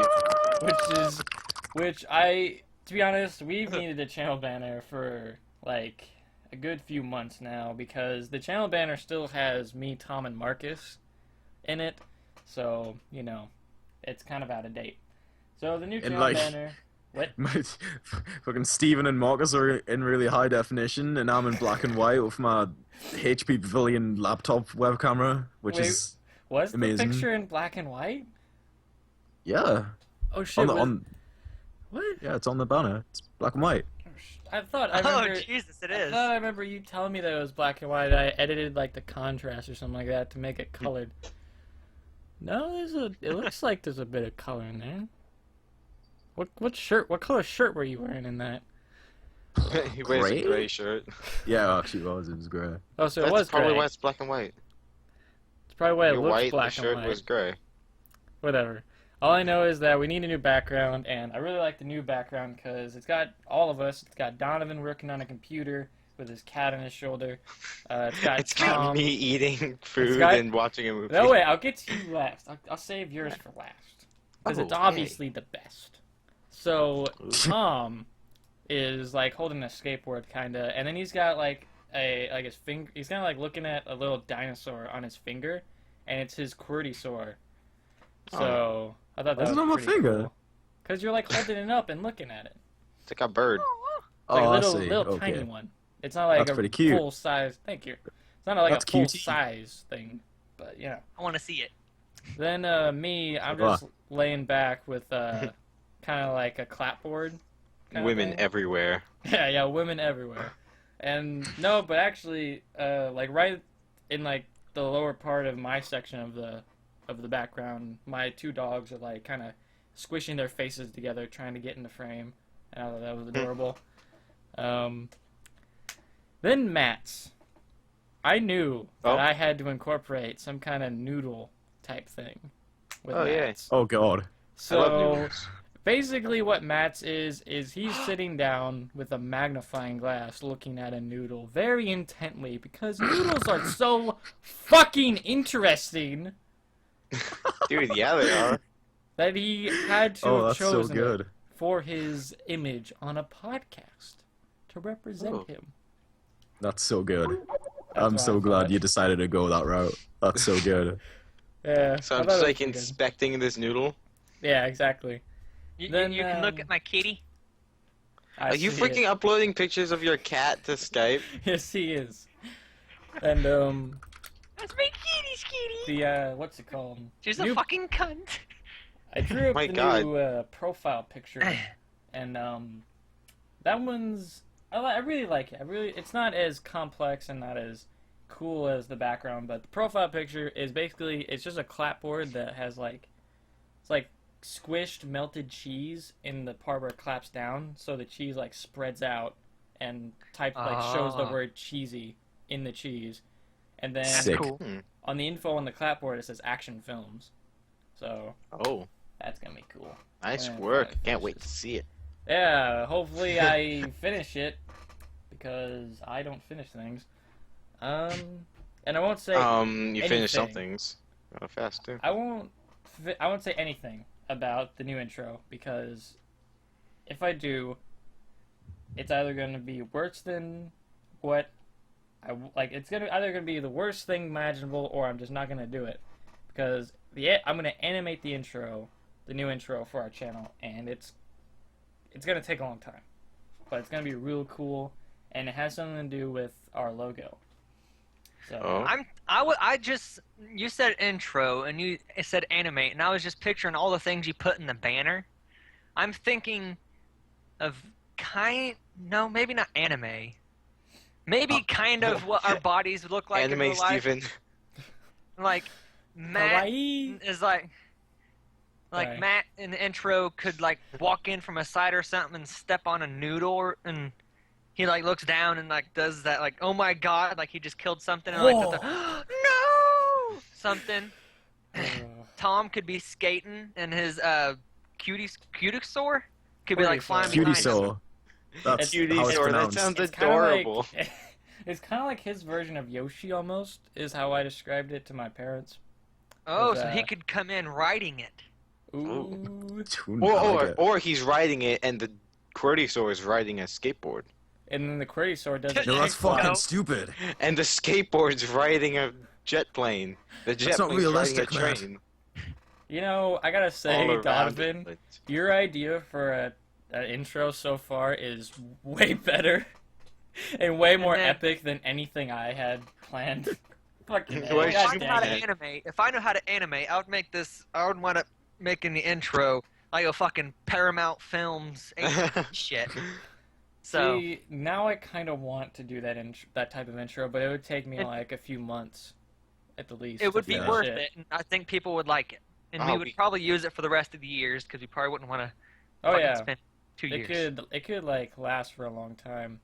C: to be honest, we've needed a channel banner for like a good few months now because the channel banner still has me, Tom, and Marcus in it, so it's kind of out of date. So the new channel banner. What?
B: Fucking Steven and Marcus are in really high definition, and I'm in black and white with my HP Pavilion laptop web camera, which
C: Wait,
B: is
C: Was
B: amazing.
C: the picture in black and white?
B: yeah.
C: Oh shit! What?
B: Yeah, it's on the banner. It's black and white.
C: I thought
D: oh
C: remember.
D: Jesus, it
C: I
D: is.
C: thought I remember you telling me that it was black and white. I edited like the contrast or something like that to make it colored. No, it looks like there's a bit of color in there. What color shirt were you wearing in that?
A: He wears
B: Gray?
A: a gray shirt.
B: Yeah, actually, it was grey.
C: Oh, so it
A: That's
C: was
A: probably
C: gray.
A: why it's black and white.
C: It's probably why it
A: You're
C: looks
A: white, the
C: black
A: shirt
C: and white.
A: was gray.
C: Whatever. All I know is that we need a new background, and I really like the new background because it's got all of us. It's got Donovan working on a computer with his cat on his shoulder. It's got
A: It's got
C: Tom.
A: me eating food
C: got-
A: and watching a movie.
C: No, wait, I'll get to you last. I'll save yours for last. Because it's
A: Oh,
C: obviously the best. So, Tom is, holding a skateboard, kinda, and then he's got, his finger, he's kinda, looking at a little dinosaur on his finger, and it's his QWERTY-saur. So, I thought that
B: Why is
C: was
B: it on my
C: pretty
B: finger?
C: cool. Because you're, holding it up and looking at it.
A: It's like a bird.
C: It's like
B: Oh,
C: a
B: I
C: little,
B: see.
C: little
B: Okay.
C: tiny one. It's not like
B: That's
C: a
B: pretty cute.
C: full size. Thank you. It's not like
B: That's
C: a full
B: cutie.
C: size thing, but
D: I want to see it.
C: Then me, I'm just laying back with kind of like a clapboard. kinda
A: Women
C: thing.
A: everywhere.
C: Yeah, women everywhere. And no, but actually, right in the lower part of my section of the background, my two dogs are kind of squishing their faces together, trying to get in the frame. And I thought that was adorable. Then Matt's. I knew that I had to incorporate some kind of noodle type thing with
A: Oh, yeah.
C: Matt's.
B: Oh god.
A: I love
C: So
A: noodles.
C: basically what Matt's is he's sitting down with a magnifying glass looking at a noodle very intently because noodles are so fucking interesting
A: Dude, yeah, they are.
C: that he had to
B: Oh,
C: have
B: that's so
C: chosen it
B: good.
C: for his image on a podcast to represent
A: Oh.
C: him.
B: That's so good.
C: That's
B: I'm
C: what
B: so
C: I
B: glad
C: thought.
B: you decided to go that route. That's so good.
C: Yeah.
A: So
C: I
A: I'm
C: thought
A: just
C: it was
A: like
C: pretty good.
A: inspecting this noodle.
C: Yeah, exactly. Then,
D: You can look at my kitty.
C: I
A: Are you
C: see
A: freaking
C: it.
A: uploading pictures of your cat to Skype?
C: Yes, he is. And
D: That's my kitty's kitty.
C: the what's it called?
D: She's
C: New-
D: a fucking cunt.
C: I drew up
A: My
C: the
A: God.
C: new profile picture, and that one's I really like it. It's not as complex and not as cool as the background, but the profile picture is basically it's just a clapboard that has like it's like squished melted cheese in the part where it claps down, so the cheese like spreads out and shows the word cheesy in the cheese, and then
B: Sick.
D: Cool.
C: on the info on the clapboard it says Action Films, so
A: Oh,
C: that's gonna be cool.
A: nice
C: Yeah,
A: work.
C: finish
A: Can't wait
C: this.
A: to see it.
C: Yeah, hopefully I finish it because I don't finish things. And I won't say
A: You finished some
C: anything.
A: things. Fast too.
C: I won't say anything about the new intro because if I do, it's either going to be worse than what like. It's either going to be the worst thing imaginable, or I'm just not going to do it because I'm going to animate the new intro for our channel, and it's going to take a long time, but it's going to be real cool, and it has something to do with our logo. So
A: Oh.
D: You said intro and you said animate, and I was just picturing all the things you put in the banner. I'm thinking of no, maybe not anime. Maybe kind of what our bodies look like in
A: Anime
D: real life.
A: Steven.
D: Like Matt
C: kawaii.
D: is like
C: Right.
D: Matt in the intro could like walk in from a side or something and step on a noodle, and he like looks down and like does that like, oh my god, like he just killed something, and like does the, no something. Tom could be skating and his cutisaur could be like flying
B: Cutie
D: behind him.
B: saw. That's
A: Cutie
B: how it's
A: saw, that
B: pronounced.
A: sounds
C: It's kinda
A: adorable.
C: like- it's kind of like his version of Yoshi, almost, is how I described it to my parents.
D: Oh,
C: Is,
D: so he could come in riding it.
C: Ooh.
A: Or he's riding it and the Quirtisaur is riding a skateboard.
C: And then the Quirtisaur does it.
B: No, that's
D: No.
B: fucking stupid.
A: And the skateboard's riding a jet plane. The jet
B: That's not
A: plane's
B: realistic,
A: riding a
B: man.
A: train.
C: You know, I gotta
A: All
C: say,
A: around
C: Donovan,
A: it.
C: your idea for an intro so far is way better and way more
D: then-
C: epic than anything I had planned. Fucking
A: Well,
C: A,
D: If
A: you
D: I
C: God
A: should
D: knew
C: damn
D: how
A: be
D: to
C: it.
D: animate, I would make this. I would want to making the intro like a fucking Paramount Films shit. So
C: See, now I kind of want to do that type of intro, but it would take me
D: It-
C: like a few months, at the least.
D: it would
C: to
D: be
C: finish
D: worth
C: it.
D: it, and I think people would like it, and we
A: Oh,
D: would probably use it for the rest of the years because we probably wouldn't want to
C: Oh yeah,
D: spend 2 years.
C: it could like last for a long time.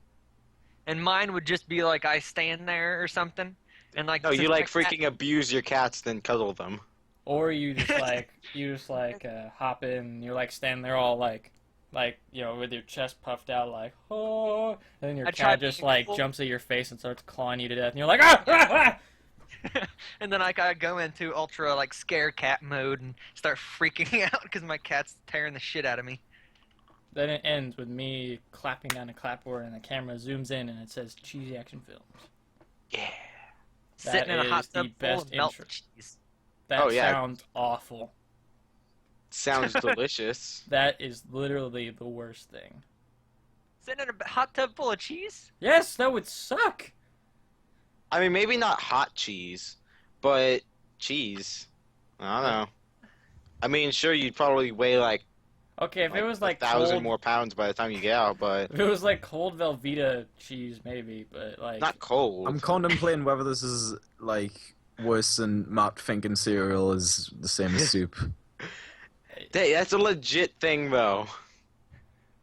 D: And mine would just be like I stand there or something, and like
A: No,
D: since
A: you
D: my
A: like
D: cat-
A: freaking abuse your cats, then cuddle them.
C: Or you just like hop in, and you're like standing there all like you know with your chest puffed out like oh, and then your
D: I tried
C: cat just
D: being
C: like
D: cool.
C: jumps at your face and starts clawing you to death, and you're like ah!
D: and then like I go into ultra like scare cat mode and start freaking out because my cat's tearing the shit out of me.
C: Then it ends with me clapping down a clapboard, and the camera zooms in, and it says Cheezyactionfilmz.
A: Yeah.
C: That
D: Sitting in a hot
C: is the
D: tub full
C: best
D: of melted
C: intro.
D: cheese.
C: That
A: Oh, yeah.
C: sounds awful.
A: Sounds delicious.
C: That is literally the worst thing.
D: Sitting in a hot tub full of cheese?
C: Yes, that would suck.
A: I mean, maybe not hot cheese, but cheese. I don't know. I mean, sure, you'd probably weigh like
C: Okay, if it was like
A: 1,000
C: cold,
A: more pounds by the time you get out, but
C: if it was like cold Velveeta cheese, maybe, but like
A: not cold.
B: I'm contemplating whether this is like worse than Matt thinking cereal is the same as soup.
A: Hey, that's a legit thing, though.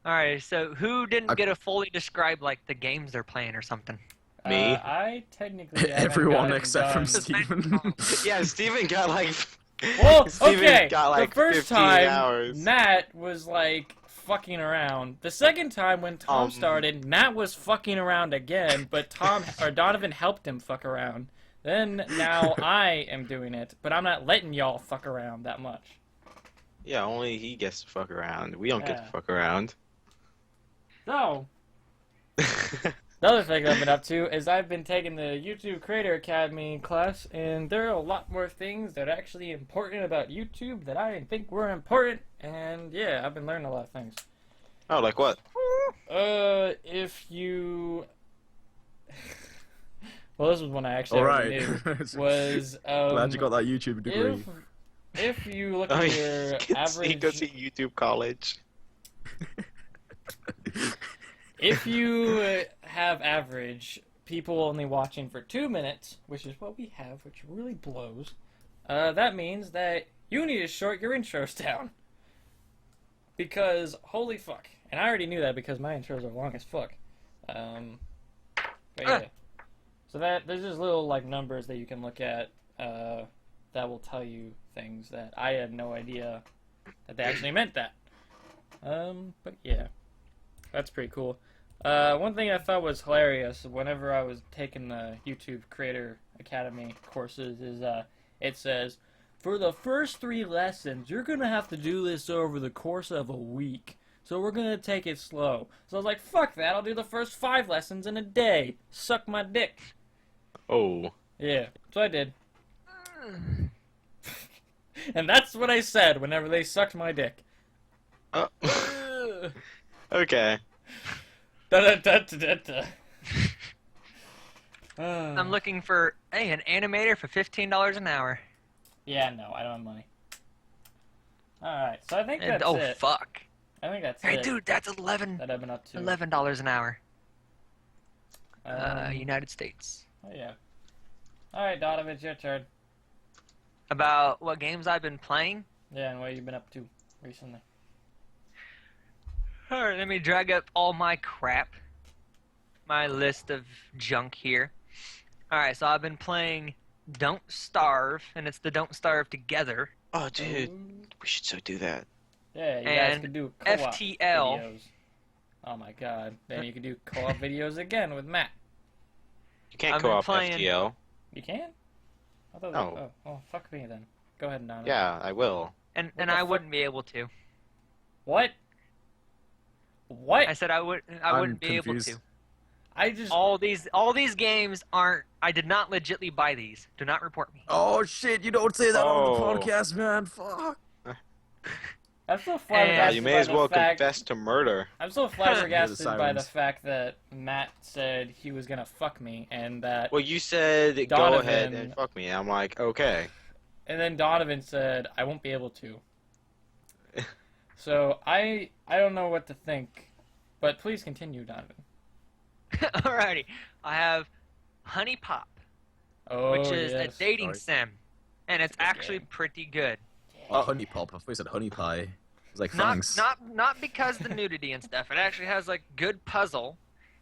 D: Alright, so who didn't get a fully describe like the games they're playing or something?
A: Me.
C: I technically haven't
B: Everyone
C: gotten
B: except from
C: done.
B: Steven.
A: Yeah, Steven got like.
C: Well,
A: Steven
C: okay.
A: got like
C: the first
A: 15
C: time,
A: hours.
C: Matt was like fucking around. The second time when Tom started, Matt was fucking around again, but Donovan helped him fuck around. Then now I am doing it, but I'm not letting y'all fuck around that much.
A: Yeah, only he gets to fuck around. We don't get
C: Yeah.
A: to fuck around.
C: So, the other thing I've been up to is I've been taking the YouTube Creator Academy class, and there are a lot more things that are actually important about YouTube that I didn't think were important, and yeah, I've been learning a lot of things.
A: Oh, like what?
C: If you... well, this was one I actually
B: All
C: already
B: right.
C: knew. Was,
B: Glad you got that YouTube degree.
C: if you look
A: Oh,
C: at
A: he
C: your
A: he goes to
C: average...
A: YouTube college.
C: If you have average people only watching for 2 minutes, which is what we have, which really blows, that means that you need to short your intros down. Because, holy fuck. And I already knew that because my intros are long as fuck. But yeah. So there's just little, like, numbers that you can look at, that will tell you things that I had no idea that they actually meant that. But yeah. That's pretty cool. One thing I thought was hilarious whenever I was taking the YouTube Creator Academy courses is, it says, for the first 3 lessons, you're gonna have to do this over the course of a week. So we're gonna take it slow. So I was like, fuck that, I'll do the first 5 lessons in a day. Suck my dick.
A: Oh.
C: Yeah, so I did. And that's what I said whenever they sucked my dick.
A: Okay.
C: Da-da-da-da-da-da.
D: I'm looking for an animator for $15 an hour.
C: Yeah, no, I don't have money. Alright, so I think that's
D: Oh
C: it.
D: fuck!
C: I think that's
D: Hey,
C: it
D: dude, that's $11
C: that I've been up to.
D: an hour. United States.
C: Oh, yeah. Alright, Donovan, it's your turn.
D: About what games I've been playing?
C: Yeah, and what you've been up to recently.
D: Alright, let me drag up all my crap. My list of junk here. Alright, so I've been playing Don't Starve, and it's the Don't Starve Together.
A: Oh, dude. We should so do that.
C: Yeah, you guys
D: And
C: could do co-op
D: FTL.
C: videos. Oh my god. Then you could do co-op videos again with Matt.
A: You can't
D: I've
A: go
D: been
A: off
D: playing-
A: FTL.
C: You can? I thought
A: No.
C: Oh, fuck me then. Go ahead, Donovan.
A: Yeah, I will.
D: And
C: What
D: I
C: the fuck?
D: wouldn't be able to.
C: What? What?
D: I said I wouldn't be able
B: confused.
D: to.
C: I just...
D: All these games aren't. I did not legitly buy these. Do not report me.
B: Oh shit! You don't say that on
A: Oh.
B: the podcast, man. Fuck.
C: I'm so
D: And-
C: flabbergasted
A: You may
C: by
A: as
C: the
A: well
C: fact...
A: confess to murder.
C: I'm so flabbergasted by the
B: sirens.
C: fact that Matt said he was gonna fuck me, and that...
A: Well, you said go
C: Donovan-
A: ahead and fuck me. I'm like, okay.
C: And then Donovan said, I won't be able to. So, I don't know what to think. But please continue, Donovan.
D: Alrighty, I have Honey Pop,
C: Oh,
D: which is
C: yes.
D: a dating
B: Sorry.
D: sim, and it's
C: Good
D: actually
C: game.
D: pretty good.
B: Oh, honey pop. I thought you said honey pie. I was like,
D: Not
B: thanks.
D: not because the nudity and stuff. It actually has like good puzzle.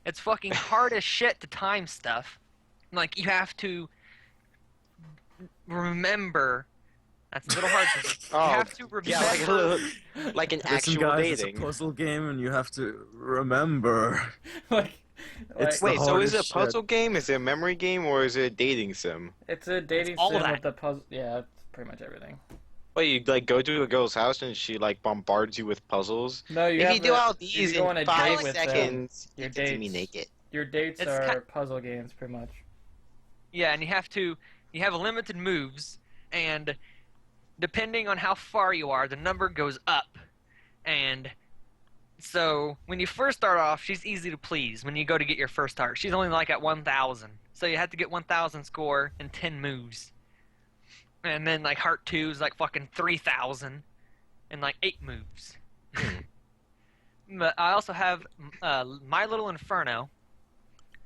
D: It's fucking hard as shit to time stuff. Like you have to remember. That's a little hard. You
A: Oh,
D: have to remember.
A: Yeah, like an
B: Listen,
A: actual
B: guys,
A: dating.
B: it's a puzzle game, and you have to remember.
C: like,
B: It's
C: like,
A: Wait,
B: the
A: so is it a
B: hardest shit.
A: puzzle game? Is it a memory game, or is it a dating sim?
C: it's a dating
D: all
C: sim
D: that.
C: with the puzzle. Yeah, it's pretty much everything.
A: Wait, you like go to a girl's house and she like bombards you with puzzles?
C: No, you
A: If
C: have
A: you do all
C: you
A: these
C: go on a
A: in
C: date
A: 5
C: with them.
A: seconds,
C: Your
A: you get to me
C: dates.
A: naked.
C: Your dates
D: It's
C: are puzzle games, pretty much.
D: Yeah, and you have limited moves, and depending on how far you are, the number goes up. And so when you first start off, she's easy to please when you go to get your first heart. She's only like at 1,000. So you have to get 1,000 score in 10 moves. And then like heart 2 is like fucking 3,000 in like 8 moves. But I also have My Little Inferno.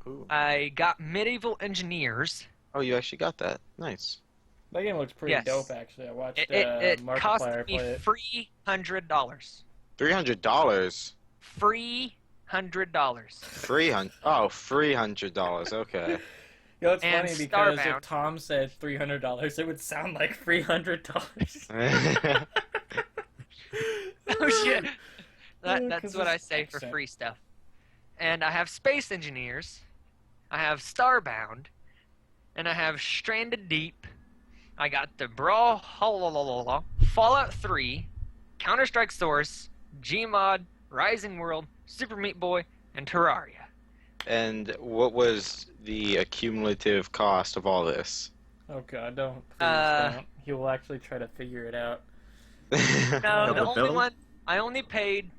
A: Ooh.
D: I got Medieval Engineers.
A: Oh, you actually got that. Nice.
C: That game looks pretty
D: Yes.
C: dope, actually. I watched
D: It cost
C: Markiplier
D: me
C: play it.
D: free $100.
A: $300.
D: Free $100.
A: $300. Okay.
C: You know, it's
D: And
C: funny because
D: Starbound.
C: if Tom said $300, it would sound like $300.
D: Oh shit.
C: Yeah,
D: That's
C: 'cause
D: what I
C: it's
D: say for
C: accent.
D: free stuff. And I have Space Engineers. I have Starbound. And I have Stranded Deep. I got the Fallout 3, Counter-Strike Source, Gmod, Rising World, Super Meat Boy, and Terraria.
A: And what was the accumulative cost of all this?
C: Oh god, don't. Please don't. He will actually try to figure it out.
D: No, the
B: Double
D: only
B: bill?
D: one I only paid,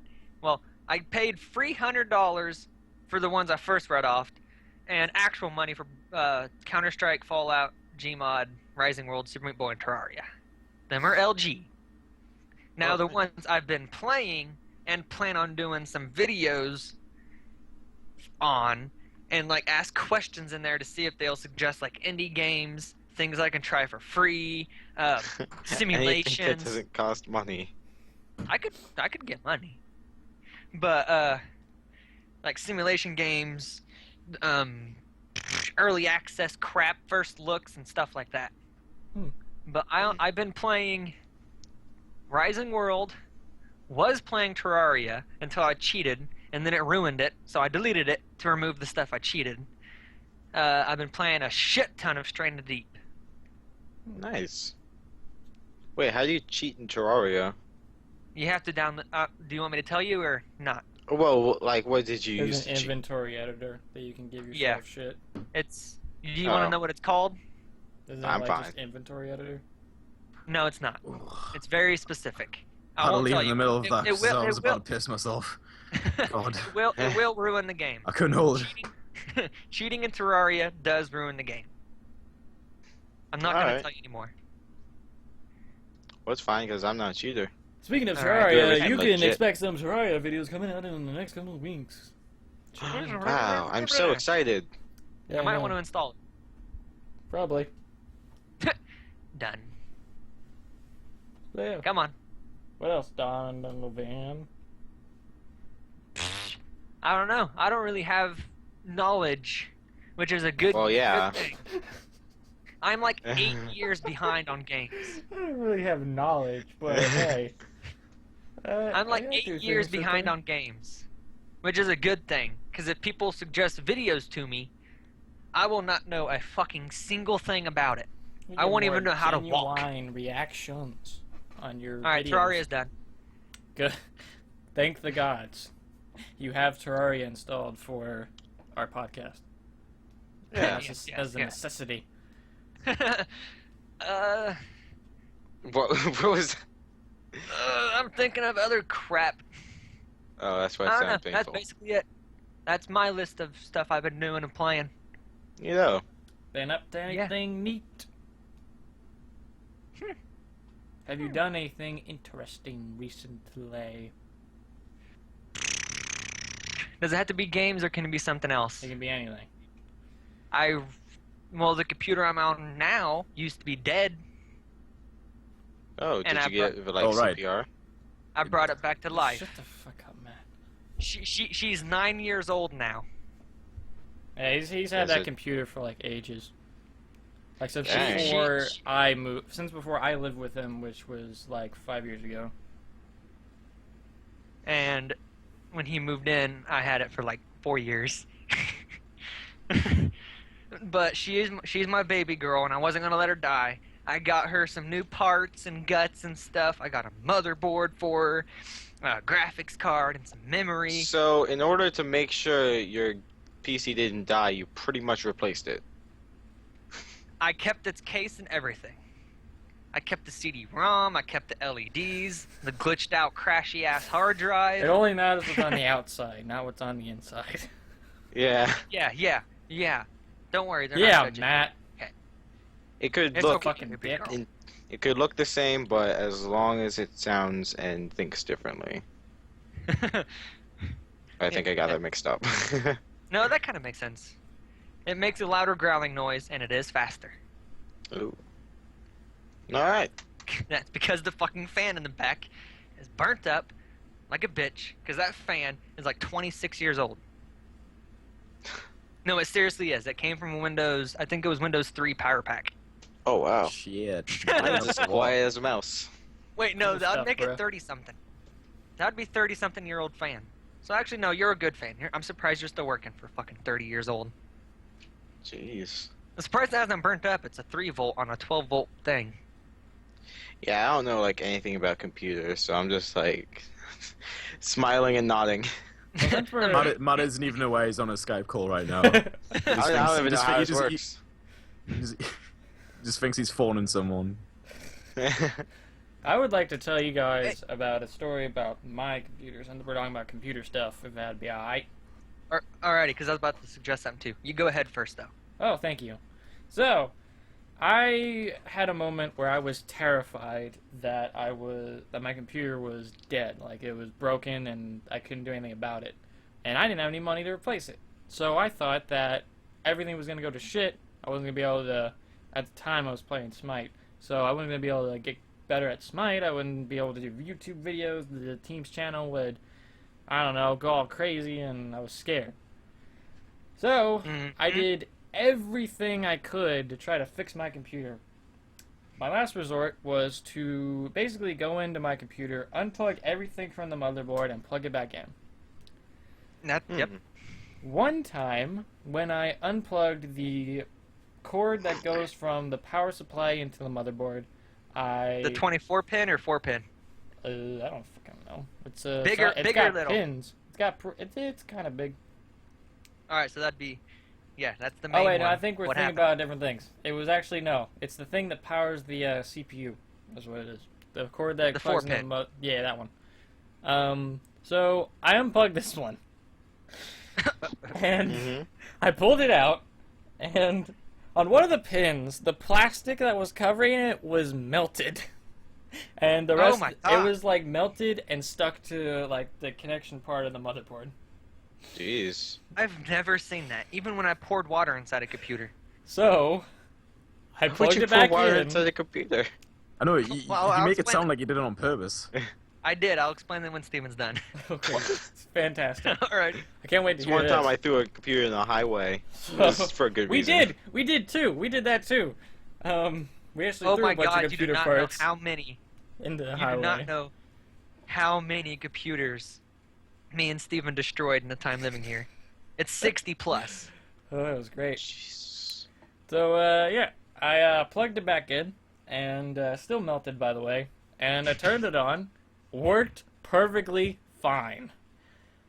D: well, I paid $300 for the ones I first read off, and actual money for Counter-Strike, Fallout, Gmod, Rising World, Super Meat Boy, and Terraria. Them are LG. Now the ones I've been playing and plan on doing some videos on and like ask questions in there to see if they'll suggest like indie games, things I can try for free,
A: Anything that
D: simulations.
A: doesn't cost money.
D: I could get money, but like simulation games, early access crap, first looks and stuff like that. But I've been playing Rising World, was playing Terraria until I cheated, and then it ruined it, so I deleted it to remove the stuff I cheated. I've been playing a shit ton of Strain of Deep.
A: Nice. Wait, how do you cheat in Terraria?
D: You have to download. Do you want me to tell you or not?
A: Well, like, what did you use
C: There's an
A: to cheat?
C: inventory editor that you can give yourself
D: Yeah.
C: shit.
D: It's. Do you want to
A: Oh.
D: know what it's called?
C: Isn't it
A: I'm
C: like
A: fine.
C: just inventory editor?
D: No, it's not. It's very specific. I
B: Had to
D: won't
B: leave
D: tell
B: in
D: you.
B: the middle of
D: It-
B: that
D: it
B: 'cause
D: will-
B: I
D: it
B: was about
D: will-
B: to piss myself. God.
D: It will ruin the game.
B: I couldn't hold it.
D: Cheating in Terraria does ruin the game. I'm not going to
A: Alright.
D: tell you anymore.
A: Well, it's fine, because I'm not a cheater.
C: Speaking of
D: All right,
A: do
C: Terraria,
A: everything
C: you can
A: legit.
C: expect some Terraria videos coming out in the next couple of weeks.
A: Wow, I'm so excited.
C: Yeah,
D: I might
C: know.
D: want to install it.
C: Probably.
D: Done.
C: So, yeah.
D: Come on.
C: What else? Donovan.
D: I don't know. I don't really have knowledge, which is a good,
A: Well, yeah.
D: good thing. I'm like 8 years behind on games.
C: I don't really have knowledge, but hey.
D: I'm like
C: I
D: 8
C: do
D: years
C: things
D: behind
C: for
D: on games, which is a good thing. Because if people suggest videos to me, I will not know a fucking single thing about it.
C: You
D: I
C: get
D: won't even
C: more
D: know how to walk.
C: genuine reactions on your
D: Alright,
C: videos.
D: Terraria's done.
C: Good. Thank the gods. You have Terraria installed for our podcast.
A: Yeah.
C: As
D: Yes,
C: a
D: yes.
C: necessity.
A: What was...
D: I'm thinking of other crap.
A: Oh, that's why it
D: I don't know.
A: sounds
D: That's
A: painful.
D: basically it. That's my list of stuff I've been doing and playing.
A: You know.
C: Been up to
D: Yeah.
C: anything neat? Have you done anything interesting recently?
D: Does it have to be games or can it be something else?
C: It can be anything.
D: Well, the computer I'm on now used to be dead.
A: Oh,
D: And
A: did
D: I
A: you get, like,
B: Oh, right.
A: CPR?
D: I brought it back to life.
C: Shut the fuck up, man.
D: She's 9 years old now.
C: Yeah, he's had
A: Is
C: that
A: it-
C: computer for like ages. Like since
A: Dang.
C: before
D: She-
C: I moved, since before I lived with him, which was like 5 years ago.
D: And when he moved in, I had it for like 4 years. But she's my baby girl, and I wasn't gonna let her die. I got her some new parts and guts and stuff. I got a motherboard for her, a graphics card, and some memory.
A: So, in order to make sure your PC didn't die, you pretty much replaced it.
D: I kept its case and everything. I kept the CD-ROM. I kept the LEDs, the glitched out, crashy ass hard drive.
C: It only matters what's on the outside, not what's on the inside.
A: Yeah.
D: Yeah. Don't worry, they're
C: Yeah,
D: not judging.
C: Matt.
A: It could
D: It's
A: look
D: okay,
C: fucking
D: baby
C: dick.
D: girl.
A: it could look the same, but as long as it sounds and thinks differently. I think I got that mixed up.
D: No, that kind of makes sense. It makes a louder growling noise, and it is faster.
A: Ooh. Alright.
D: That's because the fucking fan in the back is burnt up like a bitch, because that fan is like 26 years old. No, it seriously is. It came from Windows, I think it was Windows 3 Power Pack.
A: Oh, wow.
B: Shit.
A: Mine's as quiet as a mouse.
D: Wait, no,
C: Cool
D: that would
C: stuff,
D: make
C: bruh.
D: it 30-something. That would be 30-something-year-old fan. So actually, no, you're a good fan. I'm surprised you're still working for fucking 30 years old.
A: Jeez.
D: I'm surprised it hasn't burnt up. It's a 3-volt on a 12-volt thing.
A: Yeah, I don't know, like, anything about computers, so I'm just, like, smiling and nodding.
C: Well, since we're-
B: Matt isn't even aware he's on a Skype call right now.
A: I don't even know how this
B: just-
A: works.
B: Just thinks he's phoning someone.
C: I would like to tell you guys about a story about my computer. Since we're talking about computer stuff, if that'd be alright.
D: Alrighty, because I was about to suggest something too. You go ahead first, though.
C: Oh, thank you. So, I had a moment where I was terrified that my computer was dead, like it was broken and I couldn't do anything about it. And I didn't have any money to replace it. So I thought that everything was going to go to shit. I wasn't going to be able to, at the time I was playing Smite, so I wasn't going to be able to get better at Smite. I wouldn't be able to do YouTube videos. The team's channel would, I don't know, go all crazy, and I was scared. So I did everything I could to try to fix my computer. My last resort was to basically go into my computer, unplug everything from the motherboard, and plug it back in.
D: Yep.
C: One time, when I unplugged the cord that goes from the power supply into the motherboard,
D: The 24 pin or 4 pin?
C: I don't fucking know. It's a
D: Bigger,
C: it's
D: bigger,
C: got
D: little.
C: pins. It's kind of big.
D: All right, so that'd be, yeah, that's the main
C: Oh wait,
D: one.
C: no, I think we're
D: What
C: thinking
D: happened?
C: about different things. It was actually no. It's the thing that powers the CPU. That's what it is. The cord that
D: The
C: plugs
D: 4
C: into the yeah, that one. So I unplugged this one, and I pulled it out, and on one of the pins, the plastic that was covering it was melted. And the rest,
D: my
C: it
D: God.
C: was like melted and stuck to like the connection part of the motherboard.
A: Jeez.
D: I've never seen that, even when I poured water inside a computer.
C: So I
A: Why would
C: plugged
A: you
C: it
A: pour
C: back
A: water
C: in.
A: into the computer?
B: I know,
D: Well,
B: you
D: I'll
B: make it
D: explain
B: sound like you did it on purpose.
D: I did. I'll explain that when Steven's done.
C: Okay, it's fantastic.
D: All right.
C: I can't wait to
A: This
C: hear
A: one
C: this.
A: time I threw a computer in the highway. This is for a good
C: we
A: reason.
C: did too. We did that too. We actually
D: Oh
C: threw
D: my
C: a bunch
D: God!
C: of
D: You do
C: computer
D: not know
C: parts
D: how many.
C: into the
D: You
C: highway.
D: do not know how many computers me and Steven destroyed in the time living here. It's 60 plus.
C: Oh, that was great.
A: Jeez.
C: So yeah, I plugged it back in, and still melted, by the way. And I turned it on, worked perfectly fine,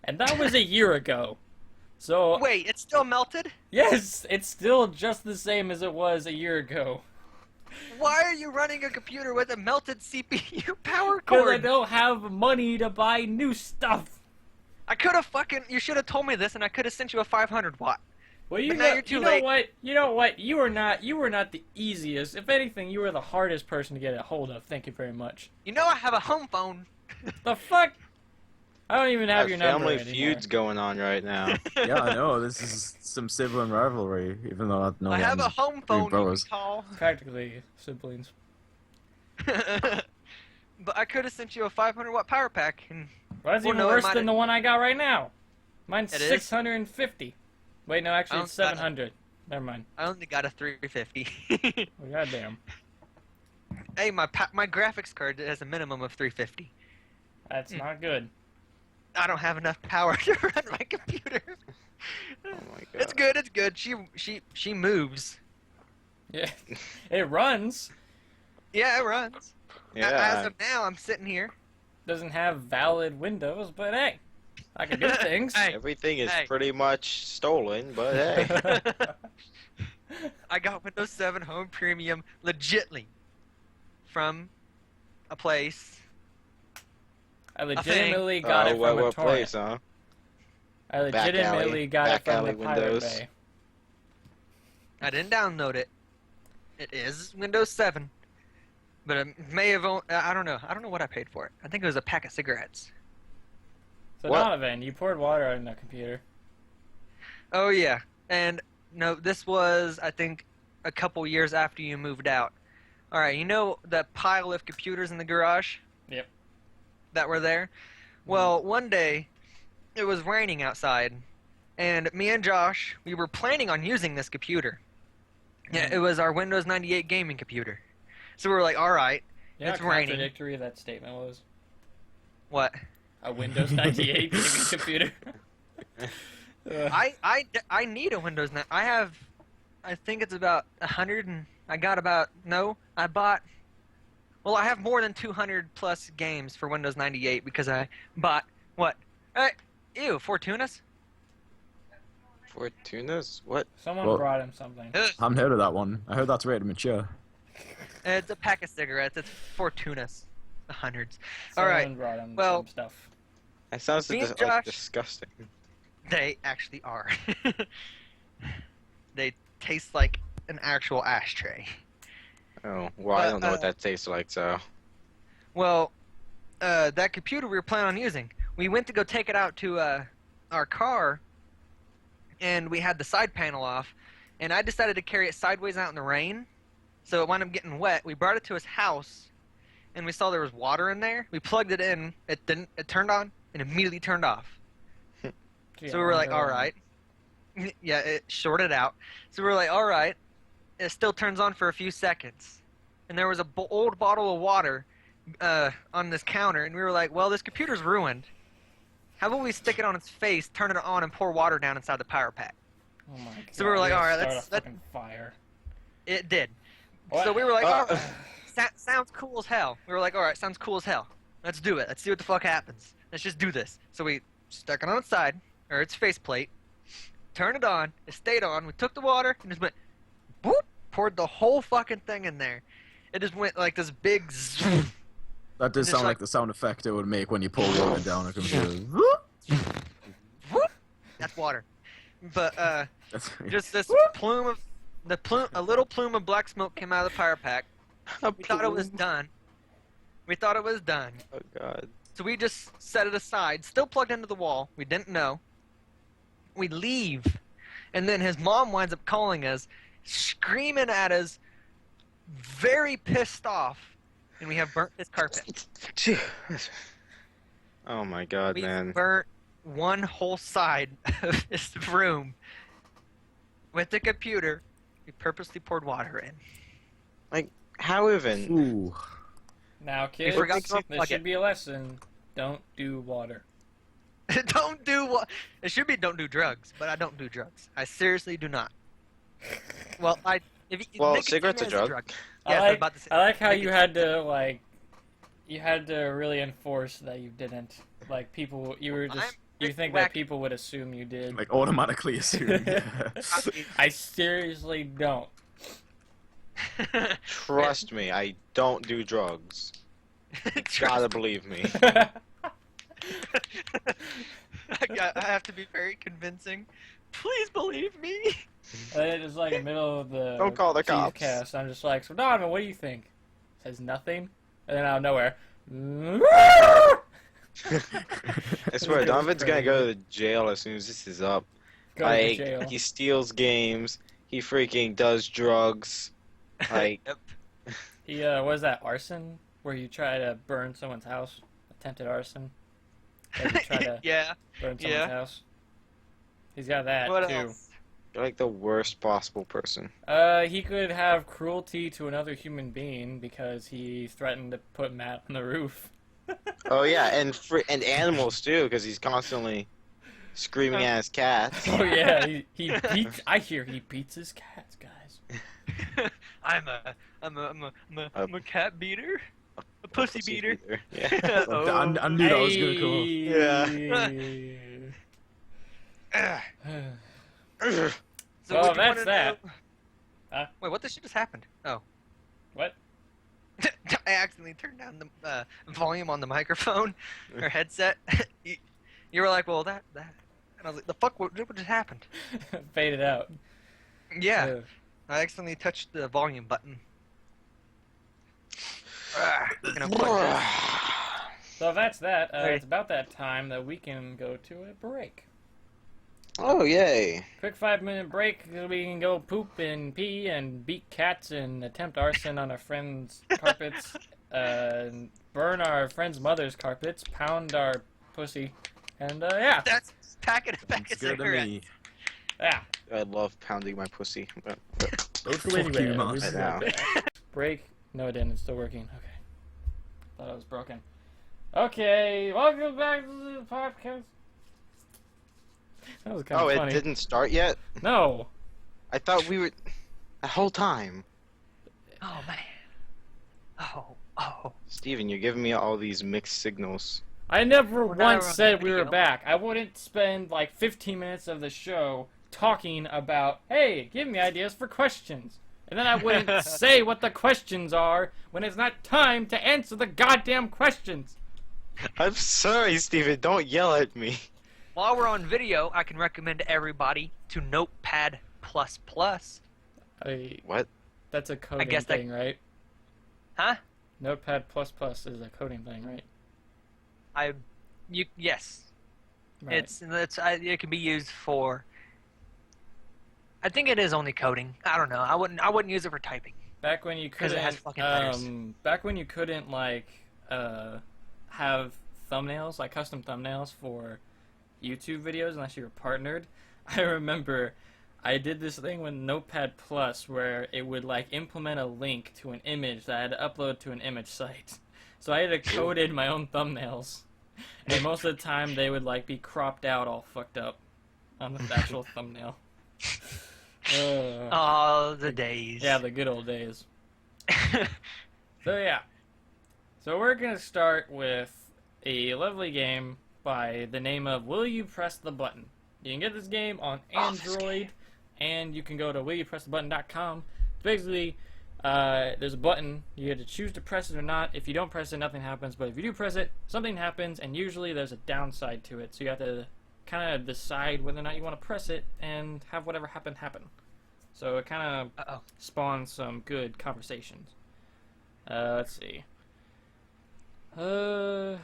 C: and that was a year ago. So
D: Wait, it's still melted?
C: yes, it's still just the same as it was a year ago.
D: Why are you running a computer with a melted CPU power
C: Because I
D: cord?
C: don't have money to buy new stuff.
D: I could have you should have told me this and I could have sent you a 500 watt.
C: Well, you
D: But
C: know,
D: now you're too
C: you know
D: late.
C: what? You know what? You were not the easiest. If anything, you were the hardest person to get a hold of. Thank you very much.
D: You know I have a home phone.
C: The fuck? I don't even have
A: Got
C: your number
A: family
C: anymore.
A: feuds going on right now.
B: Yeah, I know, this is some sibling rivalry, even though no
D: I have a home phone you can
B: brothers.
D: call.
C: Practically siblings.
D: But I could have sent you a 500 watt power pack and
C: Well, that's
D: Well,
C: even
D: no, it
C: worse
D: might
C: than
D: have-
C: the one I got right now. Mine's
D: It is?
C: 650. Wait, no, actually,
D: I
C: it's
D: don't got it.
C: 700. Never mind.
D: I only got a 350.
C: Well, goddamn.
D: Hey, my graphics card has a minimum of 350.
C: That's not good.
D: I don't have enough power to run my computer.
A: Oh my god.
D: It's good. It's good. She moves.
C: Yeah, it runs.
D: Yeah, it runs.
A: Yeah.
D: As of now, I'm sitting here.
C: Doesn't have valid Windows, but hey, I can do things.
D: Hey.
A: Everything is
D: Hey.
A: pretty much stolen, but hey.
D: I got Windows 7 Home Premium legitly from a place.
C: I legitimately got it from
A: what
C: a torrent.
A: place, huh?
C: I legitimately got it
A: back
C: from the
A: alley
C: Pirate
A: Windows.
C: Bay.
D: I didn't download it. It is Windows 7, but it may have. I don't know. I don't know what I paid for it. I think it was a pack of cigarettes.
C: So
A: What?
C: Donovan, you poured water on the computer.
D: Oh yeah, and no, this was I think a couple years after you moved out. All right, you know that pile of computers in the garage?
C: Yep.
D: That were there. Well, one day it was raining outside, and me and Josh we were planning on using this computer. Yeah, it was our Windows 98 gaming computer. So we were like, all right,
C: You know
D: It's
C: how
D: raining.
C: contradictory that statement was?
D: what?
C: A Windows 98 gaming computer.
D: I need a Windows 9. I think it's about 100 and I got about I bought I have more than 200 plus games for Windows 98 because I bought what? Fortunas?
A: Fortunas? What?
C: Someone
B: Well-
C: brought him something.
D: Ugh.
B: I haven't heard of that one. I heard that's rated mature.
D: It's a pack of cigarettes. It's Fortunas. The hundreds. All
C: Someone
D: right.
C: brought him
D: Well-
C: some stuff.
A: That sounds
D: Me and
A: like
D: Josh-
A: disgusting.
D: They actually are. They taste like an actual ashtray.
A: Oh, well, I don't know what
D: uh,
A: that tastes like, so.
D: Well, that computer we were planning on using, we went to go take it out to our car and we had the side panel off, and I decided to carry it sideways out in the rain, so it wound up getting wet. We brought it to his house, and we saw there was water in there. We plugged it in. It didn't. It turned on and immediately turned off.
C: Gee,
D: So
C: I
D: we were like,
C: wonder-
D: all right. Yeah, it shorted out. So we were like, all right. It still turns on for a few seconds. And there was a old bottle of water on this counter, and we were like, well, this computer's ruined. How about we stick it on its face, turn it on, and pour water down inside the power pack?
C: Oh my god.
D: So we were like,
C: let's
D: all right,
C: start
D: let's-
C: a fucking fire.
D: It did.
C: What?
D: So we were like, all right,
A: Uh,
D: sounds cool as hell. We were like, all right, sounds cool as hell. Let's do it. Let's see what the fuck happens. Let's just do this. So we stuck it on its side, or its faceplate, turned it on, it stayed on, we took the water, and just went, boop, poured the whole fucking thing in there. It just went like this big zzz.
B: That does
D: Just
B: sound
D: like-
B: like the sound effect it would make when you pour water down a computer.
D: Whoop. That's water. But
B: That's-
D: just this plume of a little plume of black smoke came out of the power pack. We thought it was done. We thought it was done.
A: Oh god.
D: So we just set it aside, still plugged into the wall. We didn't know. We leave, and then his mom winds up calling us, screaming at us, very pissed off, and we have burnt his carpet.
A: Oh my god,
D: We
A: man.
D: burnt one whole side of his room with the computer. We purposely poured water in.
A: How even?
B: Ooh.
C: Now, kids,
D: forgot to
C: this
D: unplug
C: should
D: it.
C: be a lesson. Don't do water.
D: Don't do what? It should be don't do drugs, but I don't do drugs. I seriously do not. Well,
A: Well,
D: nicotine
A: cigarettes are
D: is
A: drug.
D: Yeah, I was about to say.
C: I like how you
D: nicotine.
C: had to like, you had to really enforce that you didn't. Like people, you were just,
D: I'm
C: you think that
D: whack.
C: people would assume you did.
B: Like automatically assume. Yeah.
C: I seriously don't.
A: Trust me, I don't do drugs. Gotta believe me.
D: I have to be very convincing. Please believe me.
C: And it's like in the middle of the
A: Don't call the cops.
C: Cheeze-Cast. I'm just like, so Donovan, what do you think? Says nothing, and then out of nowhere.
A: I swear, Donovan's gonna go to jail as soon as this is up.
C: Go to
A: Like,
C: jail.
A: he steals games, he freaking does drugs. Like,
D: Yep.
C: He what is that, arson? Where you try to burn someone's house? Attempted arson. Like you try to
D: Yeah.
C: burn someone's
D: Yeah.
C: house. He's got that
D: What
C: too.
D: else?
A: you're like the worst possible person.
C: He could have cruelty to another human being because he threatened to put Matt on the roof.
A: Oh yeah, and animals too, because he's constantly screaming at his cats.
C: Oh yeah, he beats. I hear he beats his cats, guys.
D: I'm a cat beater. A pussy beater.
A: Yeah.
D: Oh.
B: I knew that was gonna come.
A: Yeah.
D: So
C: Well,
D: would you
C: that's
D: wanna
C: that.
D: know-
C: Huh?
D: Wait, what the shit just happened? Oh.
C: What?
D: I accidentally turned down the volume on the microphone or headset. You were like, well, that. And I was like, the fuck, what just happened?
C: Faded out.
D: Yeah,
C: Ugh.
D: I accidentally touched the volume button. And I'm like,
C: So that's that.
D: Right.
C: It's about that time that we can go to a break.
A: Oh yay!
C: Quick 5-minute break so we can go poop and pee and beat cats and attempt arson on our friends' carpets, burn our friends' mother's carpets, pound our pussy, and yeah,
D: that's packing a pack of
B: It's good to
D: cigarettes.
B: me.
C: yeah.
A: I love pounding my pussy. But
B: Fuck
C: So anyway,
B: you,
C: we
B: man.
C: should
A: now.
C: break. No, it didn't. It's still working. Okay. Thought it was broken. Okay, welcome back to the podcast. That was kind
A: oh,
C: of
A: it
C: funny.
A: didn't start yet?
C: No.
A: I thought we were the whole time.
D: Oh man. Oh.
A: Steven, you're giving me all these mixed signals.
C: I never
D: We're not
C: once
D: on
C: said we were
D: video.
C: back. I wouldn't spend like 15 minutes of the show talking about, hey, give me ideas for questions. And then I wouldn't say what the questions are when it's not time to answer the goddamn questions.
A: I'm sorry, Steven, don't yell at me.
D: While we're on video, I can recommend everybody to Notepad++.
A: What?
C: That's a coding
D: guess that-
C: thing, right?
D: Huh?
C: Notepad++ is a coding thing, right?
D: Yes.
C: Right.
D: It can be used for I think it is only coding. I don't know. I wouldn't use it for typing.
C: Back when you
D: 'Cause
C: couldn't,
D: it has fucking letters.
C: back when you couldn't like have thumbnails, like custom thumbnails for YouTube videos unless you were partnered. I remember I did this thing with Notepad Plus where it would like implement a link to an image that I had to upload to an image site. So I had to code in my own thumbnails, and most of the time they would like be cropped out, all fucked up, on the actual thumbnail.
D: Oh, the days.
C: Yeah, the good old days. So yeah. So we're gonna start with a lovely game by the name of Will You Press the Button? You can get this game on Android, and you can go to willyoupressthebutton.com. Basically, there's a button. You have to choose to press it or not. If you don't press it, nothing happens. But if you do press it, something happens, and usually there's a downside to it. So you have to kind of decide whether or not you want to press it and have whatever happen. So it kind of spawns some good conversations. Let's see. Oh,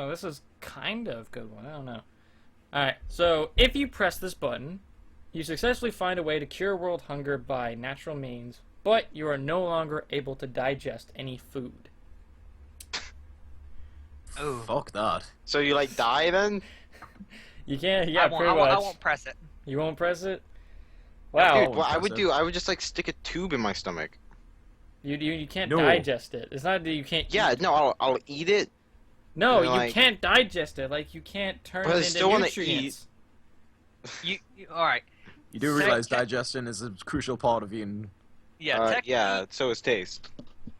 C: this is kind of a good one. I don't know. Alright, so if you press this button, you successfully find a way to cure world hunger by natural means, but you are no longer able to digest any food.
D: Oh.
B: Fuck that.
A: So you like die then?
C: You can't, yeah,
D: I won't,
C: pretty much.
D: I won't press it.
C: You won't press it? Wow.
A: Dude, what I would do, I would just like stick a tube in my stomach.
C: You can't
B: No.
C: digest it. It's not that you can't
A: Yeah,
C: eat.
A: no, I'll eat it.
C: No,
A: and
C: you
A: like-
C: can't digest it. Like, you can't turn
A: But I
C: it into
A: still wanna
C: nutrients.
D: All right.
B: You do
D: Sec-
B: realize
D: tec-
B: digestion is a crucial part of eating.
D: Yeah, technically,
A: yeah, so is taste.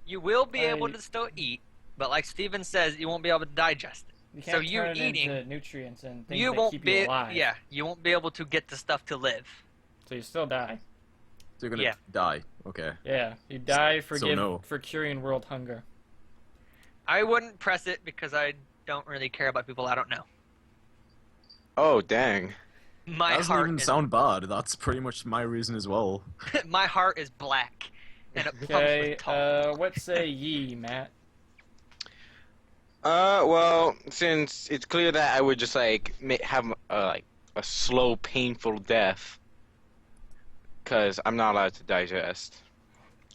D: you will be able
C: I-
D: to still eat, but like Steven says, you won't be able to digest it.
C: You can't
D: So you
C: turn it
D: eating-
C: into nutrients and things
D: You
C: that
D: won't
C: keep
D: be.
C: you alive.
D: Yeah, you won't be able to get the stuff to live.
C: So you still die.
B: So you're gonna
D: Yeah.
B: die. Okay.
C: Yeah, you die for
B: So no.
C: for curing world hunger.
D: I wouldn't press it because I don't really care about people I don't know.
A: Oh, dang.
D: My
B: That doesn't
D: heart
B: even
D: is
B: sound bad. That's pretty much my reason as well.
D: my heart is black, and it pumps
C: Okay,
D: with tar.
C: what say ye, Matt?
A: Well, since it's clear that I would just like have like a slow, painful death, because I'm not allowed to digest,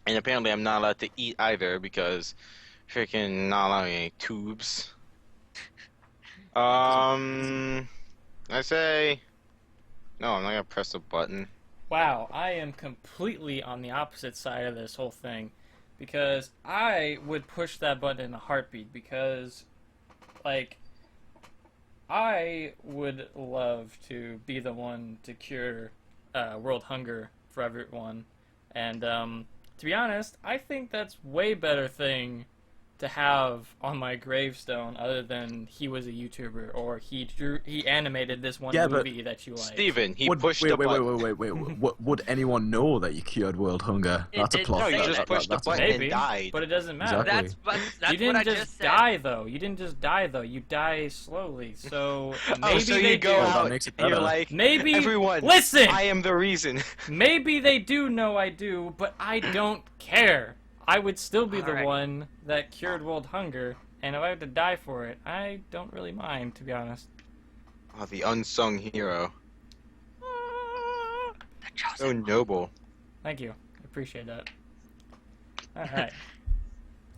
A: and apparently I'm not allowed to eat either because freaking not allowing any tubes. I say no. I'm not gonna press the button.
C: Wow, I am completely on the opposite side of this whole thing, because I would push that button in a heartbeat, because, like, I would love to be the one to cure world hunger for everyone, and to be honest, I think that's way better thing to have on my gravestone other than he was a YouTuber or he animated this one
B: Yeah, but
C: movie that you like.
A: Steven, he
B: Would-
A: pushed
B: wait,
A: the
B: wait,
A: button.
B: wait. Would anyone know that you cured world hunger?
D: It
B: That's a
D: did
B: plot.
A: No, you
D: say
A: just
D: that.
A: pushed the
B: that's
A: button
B: okay.
C: Maybe,
A: and died.
C: but it doesn't matter.
B: Exactly.
D: That's
C: You didn't
D: what I
C: just
D: just said.
C: die though. You didn't just die though. You die slowly. So maybe
A: Oh, so
C: they
A: you go
C: do.
B: Well, that
A: out
B: makes it
A: and you're
B: better.
A: like,
C: Maybe
A: everyone,
C: listen.
A: I am the reason.
C: Maybe they do know I do, but I don't care. I would still be the
D: Alright.
C: one that cured world hunger, and if I have to die for it, I don't really mind, to be honest.
A: Oh, the unsung hero.
D: The chosen
A: So
D: one.
A: noble.
C: Thank you. I appreciate that. Alright.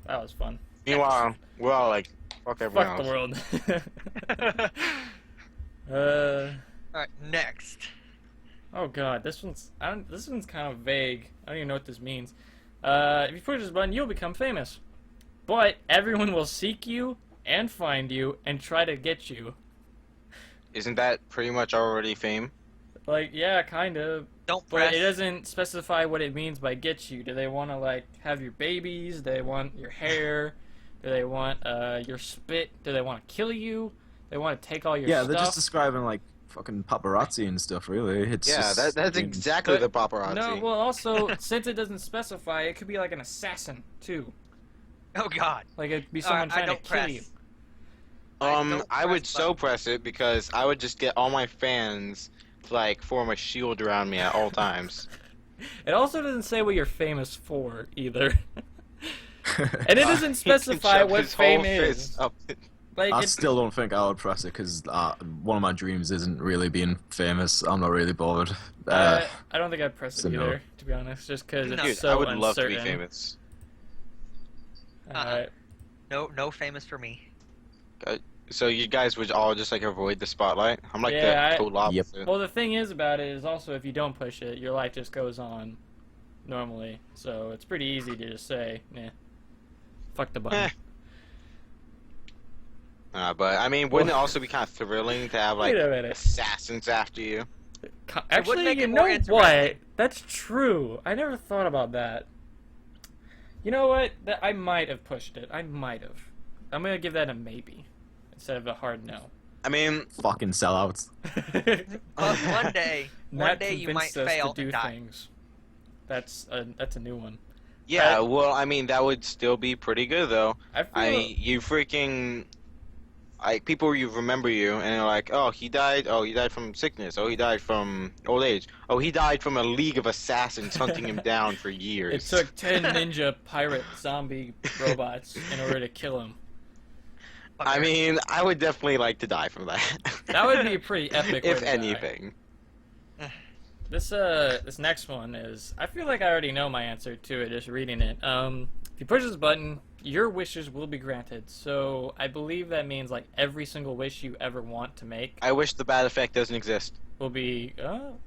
C: That was fun.
A: Meanwhile, we're all like, fuck everyone
C: Fuck the
A: else.
C: world.
D: All right, next.
C: Oh god, this one's kind of vague. I don't even know what this means. If you push this button, you'll become famous. But everyone will seek you and find you and try to get you.
A: Isn't that pretty much already fame?
C: Like, yeah, kind of.
D: Don't
C: But
D: press.
C: it doesn't specify what it means by get you. Do they want to, like, have your babies? Do they want your hair? Do they want your spit? Do they want to kill you? They want to take all your
B: Yeah,
C: stuff?
B: they're just describing like fucking paparazzi and stuff. Really, it's
A: Yeah,
B: just,
A: that's
B: I mean,
A: exactly
C: But-
A: the paparazzi.
C: No, well, also, since it doesn't specify, it could be like an assassin, too.
D: Oh God.
C: Like, it'd be
D: All
C: someone
D: right, I
C: trying to
D: don't
C: kill
D: press.
C: you.
D: don't
A: I would
D: press
A: so
D: button.
A: press it because I would just get all my fans to like form a shield around me at all times.
C: It also doesn't say what you're famous for, either. And it doesn't
A: He can
C: specify
A: shove
C: what
A: his whole
C: fame
A: fist
C: is.
A: up-
C: Like,
B: I
C: it,
B: still don't think I would press it because one of my dreams isn't really being famous. I'm not really bothered.
C: I don't think I'd press it
B: so no.
C: either, to be honest, just because it's
A: Dude,
C: so
A: I would
C: uncertain.
A: love to be famous.
D: No famous for me.
A: So you guys would all just like avoid the spotlight? I'm like
C: Yeah,
A: the total opposite.
C: Well, the thing is about it is also if you don't push it, your life just goes on normally. So it's pretty easy to just say, nah, fuck the button.
A: But I mean, wouldn't it also be kind of thrilling to have like
C: Wait a minute.
A: assassins after you?
C: Actually,
D: make
C: you
D: it more
C: know
D: interesting.
C: what? That's true. I never thought about that. You know what? I might have pushed it. I might have. I'm gonna give that a maybe instead of a hard no.
A: I mean,
B: Fucking sellouts.
D: But one day
C: Matt
D: you might
C: convinced us
D: fail
C: to do
D: and die.
C: things. That's a new one.
A: yeah. Well, I mean, that would still be pretty good though.
C: I feel
A: I mean, you freaking like people you remember you and they're like, oh, he died. Oh, he died from sickness. Oh, he died from old age. Oh, he died from a league of assassins hunting him down for
C: it
A: years.
C: took 10 ninja pirate zombie robots in order to kill him.
A: I mean, I would definitely like to die from that.
C: That would be a pretty epic way
A: if
C: to die.
A: anything.
C: This next one is, I feel like I already know my answer to it just reading it. If you push this button, your wishes will be granted. So I believe that means like every single wish you ever want to make
A: I wish the bad effect doesn't exist.
C: will be,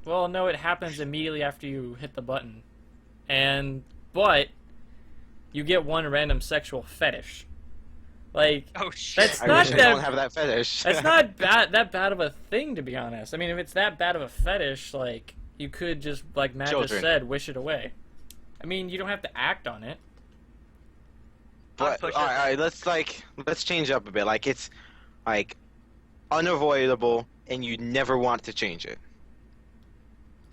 C: well, no, it happens immediately after you hit the button. But you get one random sexual fetish. Like,
D: Oh shit.
C: That's
A: I
C: not
A: wish I
C: that-
A: don't have that fetish.
C: that's not that bad of a thing, to be honest. I mean, if it's that bad of a fetish, like, you could just, like Matt just
A: Children.
C: said, wish it away. I mean, you don't have to act on it.
A: But
D: push it.
A: all right, let's change up a bit. Like it's like unavoidable, and you never want to change it.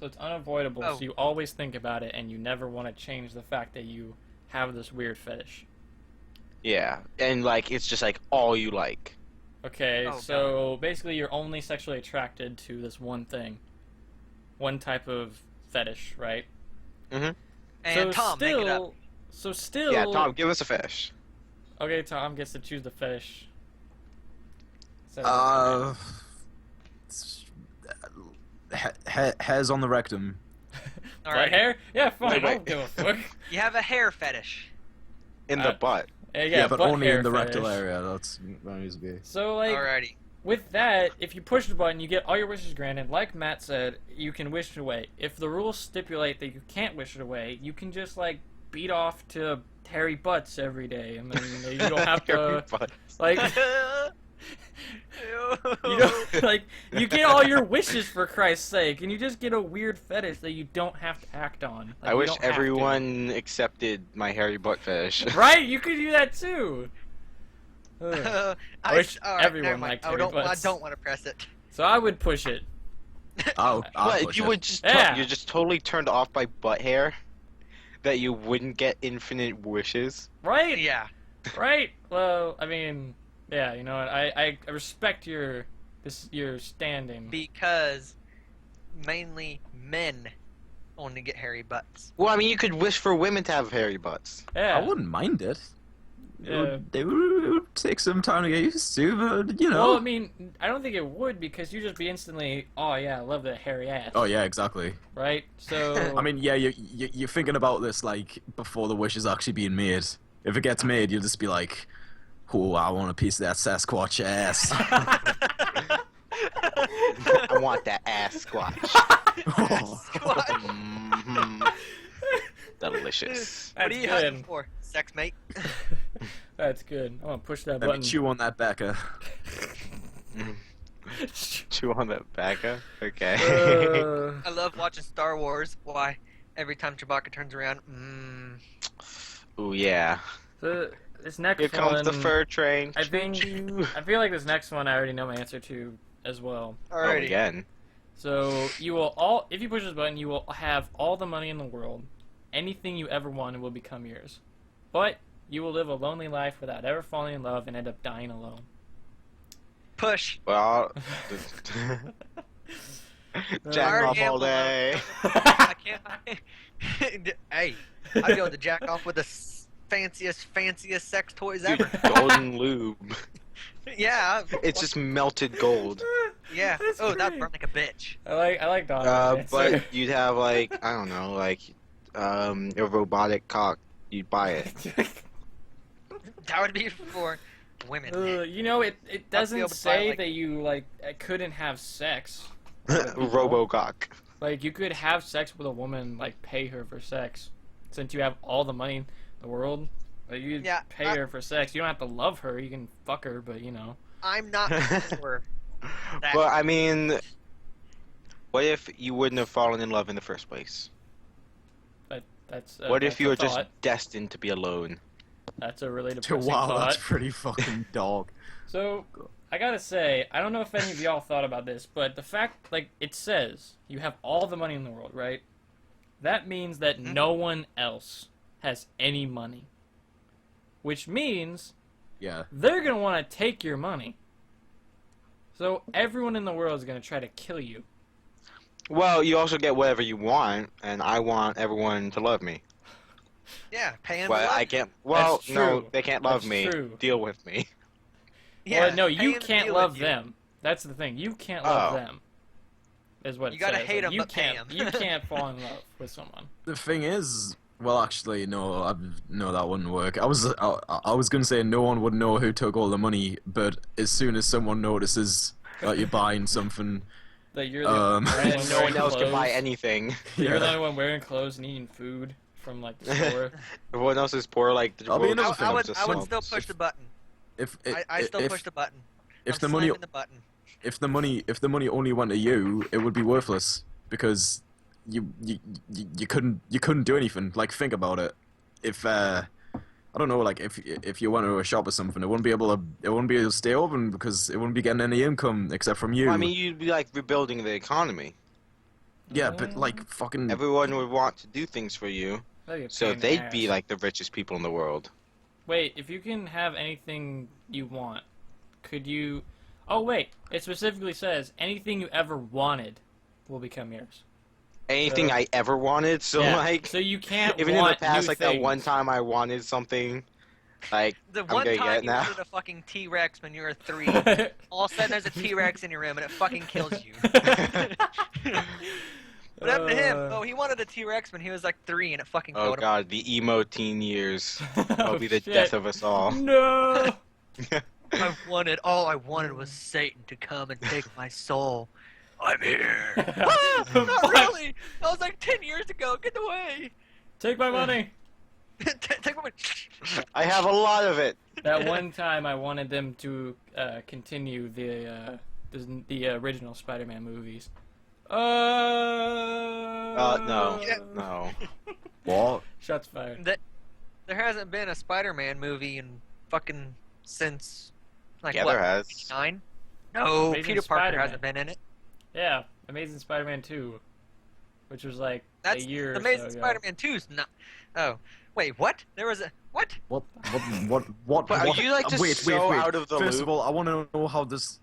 C: So it's unavoidable,
D: Oh.
C: so you always think about it, and you never want to change the fact that you have this weird fetish.
A: Yeah, and like it's just like all you like.
C: Okay,
D: Oh,
C: so basically you're only sexually attracted to this one thing. One type of fetish, right?
D: And
C: so
D: Tom,
C: still,
D: make it up.
C: So still...
A: Yeah, Tom, give us a fetish.
C: Okay, Tom gets to choose the fetish. So,
B: Hairs on the rectum.
D: All
C: butt
D: right.
C: hair? Yeah, fine,
A: Wait,
C: I
A: wait.
C: don't give a fuck.
D: You have a hair fetish.
A: In the butt.
C: Yeah,
B: but
C: butt
B: only
C: hair
B: in the
C: fetish.
B: rectal area. That's that needs to be.
C: So, like,
D: Alrighty.
C: with that, if you push the button, you get all your wishes granted. Like Matt said, you can wish it away. If the rules stipulate that you can't wish it away, you can just, like, beat off to hairy butts every day. And then you don't have
A: Hairy
C: to,
A: butt.
C: like, you don't, like, you get all your wishes for Christ's sake, and you just get a weird fetish that you don't have to act on. Like,
A: I
C: you
A: wish
C: don't have to.
A: everyone accepted my hairy butt fetish.
C: Right? You could do that too. Ugh.
D: I
C: wish
D: all right,
C: everyone
D: never mind.
C: liked
D: I
C: hairy
D: don't. I
C: butts.
D: don't want to press it.
C: So I would push it.
B: I'll
A: But
B: push
A: you
B: it.
A: would just
C: Yeah.
A: you're just totally turned off by butt hair that you wouldn't get infinite wishes.
C: Right?
D: Yeah.
C: Right? Well, I mean, yeah, you know what? I respect your standing.
D: Because mainly men only get hairy butts.
A: Well, I mean, you could wish for women to have hairy butts.
C: Yeah.
B: I wouldn't mind it.
C: Yeah.
B: It would take some time to get used to, but you know.
C: Well, I mean, I don't think it would because you just be instantly, oh yeah, I love that hairy ass.
B: Oh yeah, exactly.
C: Right? So.
B: I mean, yeah, you're thinking about this like before the wish is actually being made. If it gets made, you'll just be like, "Oh, I want a piece of that Sasquatch ass."
A: I want that ass squatch. Mhm. Delicious.
D: What are
C: That's
D: you hunting
C: good.
D: for, sex mate?
C: That's good. I want to push that
B: Let me
C: button.
B: chew on that Becca.
A: Chew on that bacca. Okay.
D: I love watching Star Wars. Why? Every time Chewbacca turns around,
A: Ooh yeah.
C: So, this next
A: Here comes the
C: one,
A: fur train.
C: I think. I feel like this next one I already know my answer to as well.
A: Oh,
D: alrighty.
A: again.
C: So you will if you push this button, you will have all the money in the world. Anything you ever wanted will become yours. But you will live a lonely life without ever falling in love and end up dying alone.
D: Push.
A: Well, jack
D: Alright,
A: off all
D: yeah,
A: day.
D: I can't. Hey, I'd be able to jack off with the fanciest sex toys ever.
A: Golden lube.
D: Yeah.
A: It's just melted gold.
D: Yeah.
C: That's
D: Oh, that'd
C: great.
D: burn like a bitch.
C: I like Donald's answer.
A: But you'd have like I don't know, like a robotic cock. You'd buy it.
D: That would be for women.
C: You know, it
D: able
C: doesn't
D: to buy,
C: say
D: like-
C: that you couldn't have sex.
A: Robocock.
C: Like you could have sex with a woman, like pay her for sex, since you have all the money in the world. Like you
D: Yeah,
C: pay her for sex. You don't have to love her. You can fuck her, but you know.
D: I'm not sure. That-
A: But I mean, what if you wouldn't have fallen in love in the first place?
C: That's
A: What if
C: that's
A: you
C: a
A: were just
C: thought.
A: destined to be alone?
C: That's a really depressing
B: Wow,
C: thought.
B: that's pretty fucking dog.
C: So, I gotta say, I don't know if any of y'all thought about this, but the fact, like, it says you have all the money in the world, right? That means that no one else has any money. Which means
B: Yeah.
C: they're gonna want to take your money. So, everyone in the world is gonna try to kill you.
A: Well, you also get whatever you want, and I want everyone to love me.
D: Yeah, pay him.
A: Well,
D: to
A: I
D: love
A: can't. Well,
C: That's
A: no,
C: true.
A: they can't love
C: That's
A: me.
C: true.
A: Deal with me.
D: you.
C: Well, no,
D: pay
C: you
D: him to
C: can't
D: deal
C: love
D: with you.
C: them. That's the thing. You can't love
A: Oh.
C: them. Is what
D: You
C: it
D: gotta
C: says.
D: hate
C: Like,
D: 'em,
C: you
D: but pay
C: can't.
D: 'em.
C: You can't fall in love with someone.
B: The thing is, well, actually, no, that wouldn't work. I was gonna say no one would know who took all the money, but as soon as someone notices that you're buying something,
C: That you're the
B: Um,
C: only
A: And
C: one
A: no
C: wearing
A: one else can buy
C: clothes.
A: anything.
C: You're the
B: yeah.
C: only one wearing clothes and eating food from like the store.
A: Everyone else is poor. Like the
B: I'll be
A: world
B: another
A: just
B: thing.
D: I would
A: just
D: still
A: slumps.
D: push the button.
B: if
D: I still push the button.
B: if
D: I'm
B: the money
D: slamming the button.
B: if the money only went to you, it would be worthless because you couldn't do anything. Like think about it. If I don't know, like if you went to a shop or something, it wouldn't be able to stay open because it wouldn't be getting any income except from you.
A: Well, I mean, you'd be like rebuilding the economy.
B: yeah, but like fucking
A: Everyone would want to do things for you,
C: That'd be a
A: so
C: pain in the
A: they'd be
C: ass.
A: like the richest people in the world.
C: Wait, if you can have anything you want, could you? Oh wait, it specifically says anything you ever wanted will become yours.
A: Anything I ever wanted, so
C: Yeah,
A: like,
C: so you can't
A: even in the
C: want
A: past,
C: new
A: like
C: things.
A: that one time I wanted something, like
D: The
A: I'm
D: one
A: gonna get
D: time
A: it
D: you
A: now.
D: wanted a fucking T-Rex when you were 3, all of a sudden there's a T-Rex in your room and it fucking kills you. What happened to him? Oh, he wanted a T-Rex when he was like 3 and it fucking
A: Oh
D: killed him.
A: god, the emo teen years. That'll
C: Oh,
A: be the
C: shit.
A: death of us all.
C: No.
D: All I wanted was Satan to come and take my soul. I'm here.
C: What?
D: Not really. That was like 10 years ago. Get away.
C: Take my money.
D: Take my.
A: I have a lot of it.
C: That one time I wanted them to continue the original Spider-Man movies.
A: No,
D: Yeah.
A: no.
B: what?
C: Shots fired.
D: There hasn't been a Spider-Man movie in fucking since like
A: Yeah,
D: what?
A: there has.
D: 9? No,
C: Amazing
D: Peter Parker
C: Spider-Man.
D: hasn't been in it.
C: Yeah, Amazing Spider-Man 2, which was like
D: That's
C: a year
D: Amazing
C: or so ago.
D: Spider-Man 2's not. Oh, wait, what? There was a what?
B: What?
A: But are you like just so out of the
B: First
A: loop?
B: of all, I want to know how this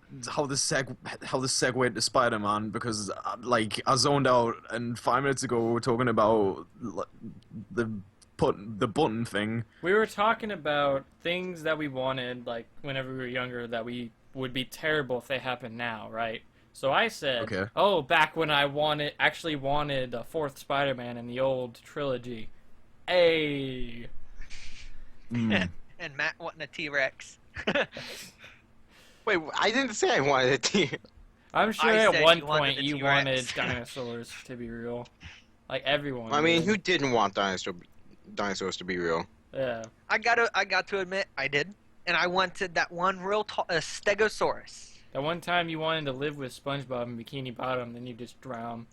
B: segued to Spider-Man because like I zoned out and 5 minutes ago we were talking about the button thing.
C: We were talking about things that we wanted, like whenever we were younger, that we would be terrible if they happened now, right? So I said,
B: Okay.
C: oh, back when I actually wanted a fourth Spider-Man in the old trilogy. Hey.
B: Mm.
D: And Matt wanting a T-Rex.
A: Wait, I didn't say I wanted a teen.
C: I'm sure
D: I
C: at
D: said
C: one
D: you wanted
C: point
D: a
C: you
D: T-Rex.
C: wanted dinosaurs to be real. Like everyone.
A: I mean,
C: did.
A: who didn't want dinosaurs to be real?
C: Yeah.
D: I got to admit, I did, and I wanted that one real tall Stegosaurus.
C: That one time you wanted to live with SpongeBob in Bikini Bottom, then you just drown.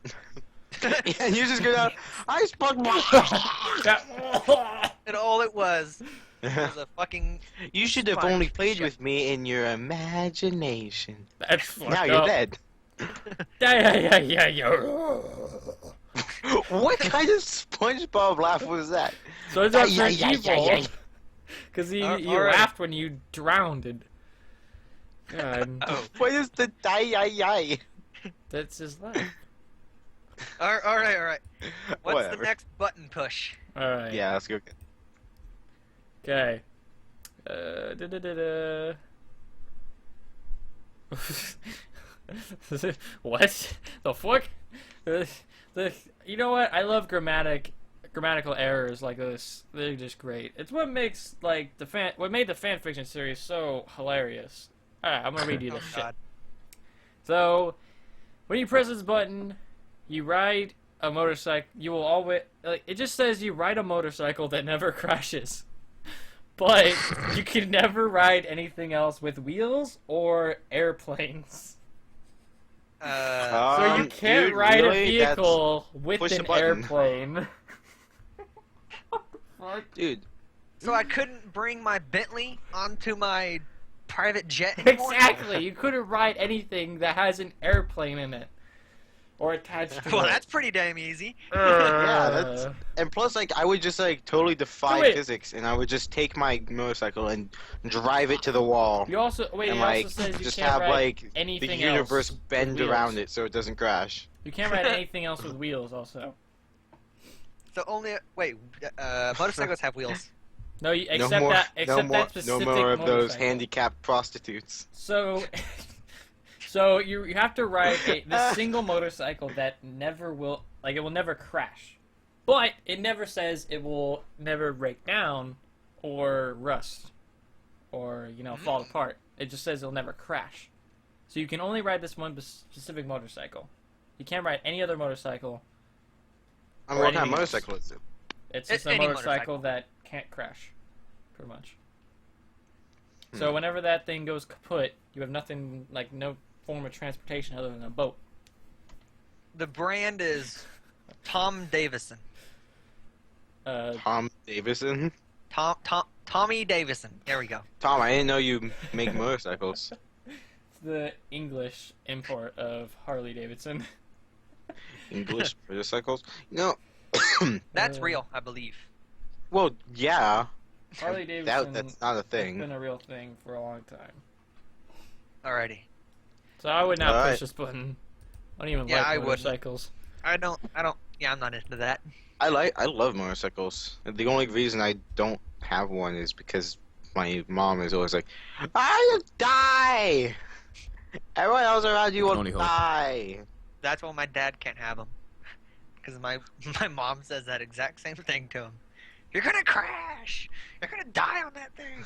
A: And you just go down, I SpongeBob.
D: And all it was a fucking.
A: You should have
D: Sponge
A: only played
D: shit.
A: with me in your imagination.
C: That's fucked
A: Now
C: up.
A: you're dead.
C: Yeah.
A: What kind of SpongeBob laugh was that?
C: So it's not
A: Yeah, yeah, yeah, yeah.
C: evil. Because he
D: Alright.
C: laughed when you drowned. God,
D: Oh.
A: What is the die?
C: that's his laugh.
D: All right. What's
A: Whatever.
D: the next button push?
C: Alright.
A: Yeah, let's go.
C: Okay. Da-da-da-da. What the fuck? You know what? I love grammatical errors like this. They're just great. It's what makes like what made the fan fiction series so hilarious. All right, I'm gonna read you
D: Oh
C: this shit.
D: God.
C: So, when you press this button, you ride a motorcycle. You will always it just says you ride a motorcycle that never crashes. But you can never ride anything else with wheels or airplanes. So you can't
A: dude,
C: ride
A: really?
C: a vehicle with
A: Push the
C: an
A: button.
C: airplane. What the fuck?
A: Dude,
D: So I couldn't bring my Bentley onto my private jet anymore?
C: Exactly. You couldn't ride anything that has an airplane in it or attached to
D: Well,
C: it.
D: that's pretty damn easy.
A: yeah, that's and plus like I would just like totally defy
C: Wait.
A: physics, and I would just take my motorcycle and drive it to the wall,
C: You also wait.
A: and
C: It
A: like
C: also says you
A: just
C: can't
A: have
C: ride
A: like the
C: anything
A: universe
C: else with
A: bend
C: wheels.
A: around it so it doesn't crash.
C: You can't ride anything else with wheels. Also,
D: So only motorcycles have wheels.
C: no. Except
A: no more,
C: that. Except
A: no more,
C: that specific
A: no more of those
C: motorcycle.
A: handicapped prostitutes.
C: So, so you have to ride this single motorcycle that never will it will never crash, but it never says it will never break down or rust or fall apart. It just says it'll never crash. So you can only ride this one specific motorcycle. You can't ride any other motorcycle.
A: I mean,
C: Or
A: what kind of
C: anything else.
A: motorcycle is it?
C: It's just a
D: Any
C: motorcycle
D: motorcycle.
C: that can't crash, pretty much.
A: Hmm.
C: So whenever that thing goes kaput, you have nothing, like no form of transportation other than a boat.
D: The brand is Tom Davison.
A: Tom Davison?
D: Tommy Davison. There we go.
A: Tom, I didn't know you make motorcycles.
C: It's the English import of Harley Davidson.
A: English motorcycles? No.
D: That's
C: Uh,
D: real, I believe.
A: Well, yeah.
C: Harley Davidson
A: That's not a
C: has
A: thing.
C: been a real thing for a long time.
D: Alrighty.
C: So I would not
A: Alright.
C: push this button. I don't even
D: Yeah, I
C: like
D: wouldn't.
C: motorcycles.
D: I don't. Yeah, I'm not into that.
A: I love motorcycles. The only reason I don't have one is because my mom is always like, "I'll die. Everyone else around you
B: can
A: will
B: only hope.
A: die."
D: That's why my dad can't have them. Because my mom says that exact same thing to him. You're gonna crash. You're gonna die on that thing.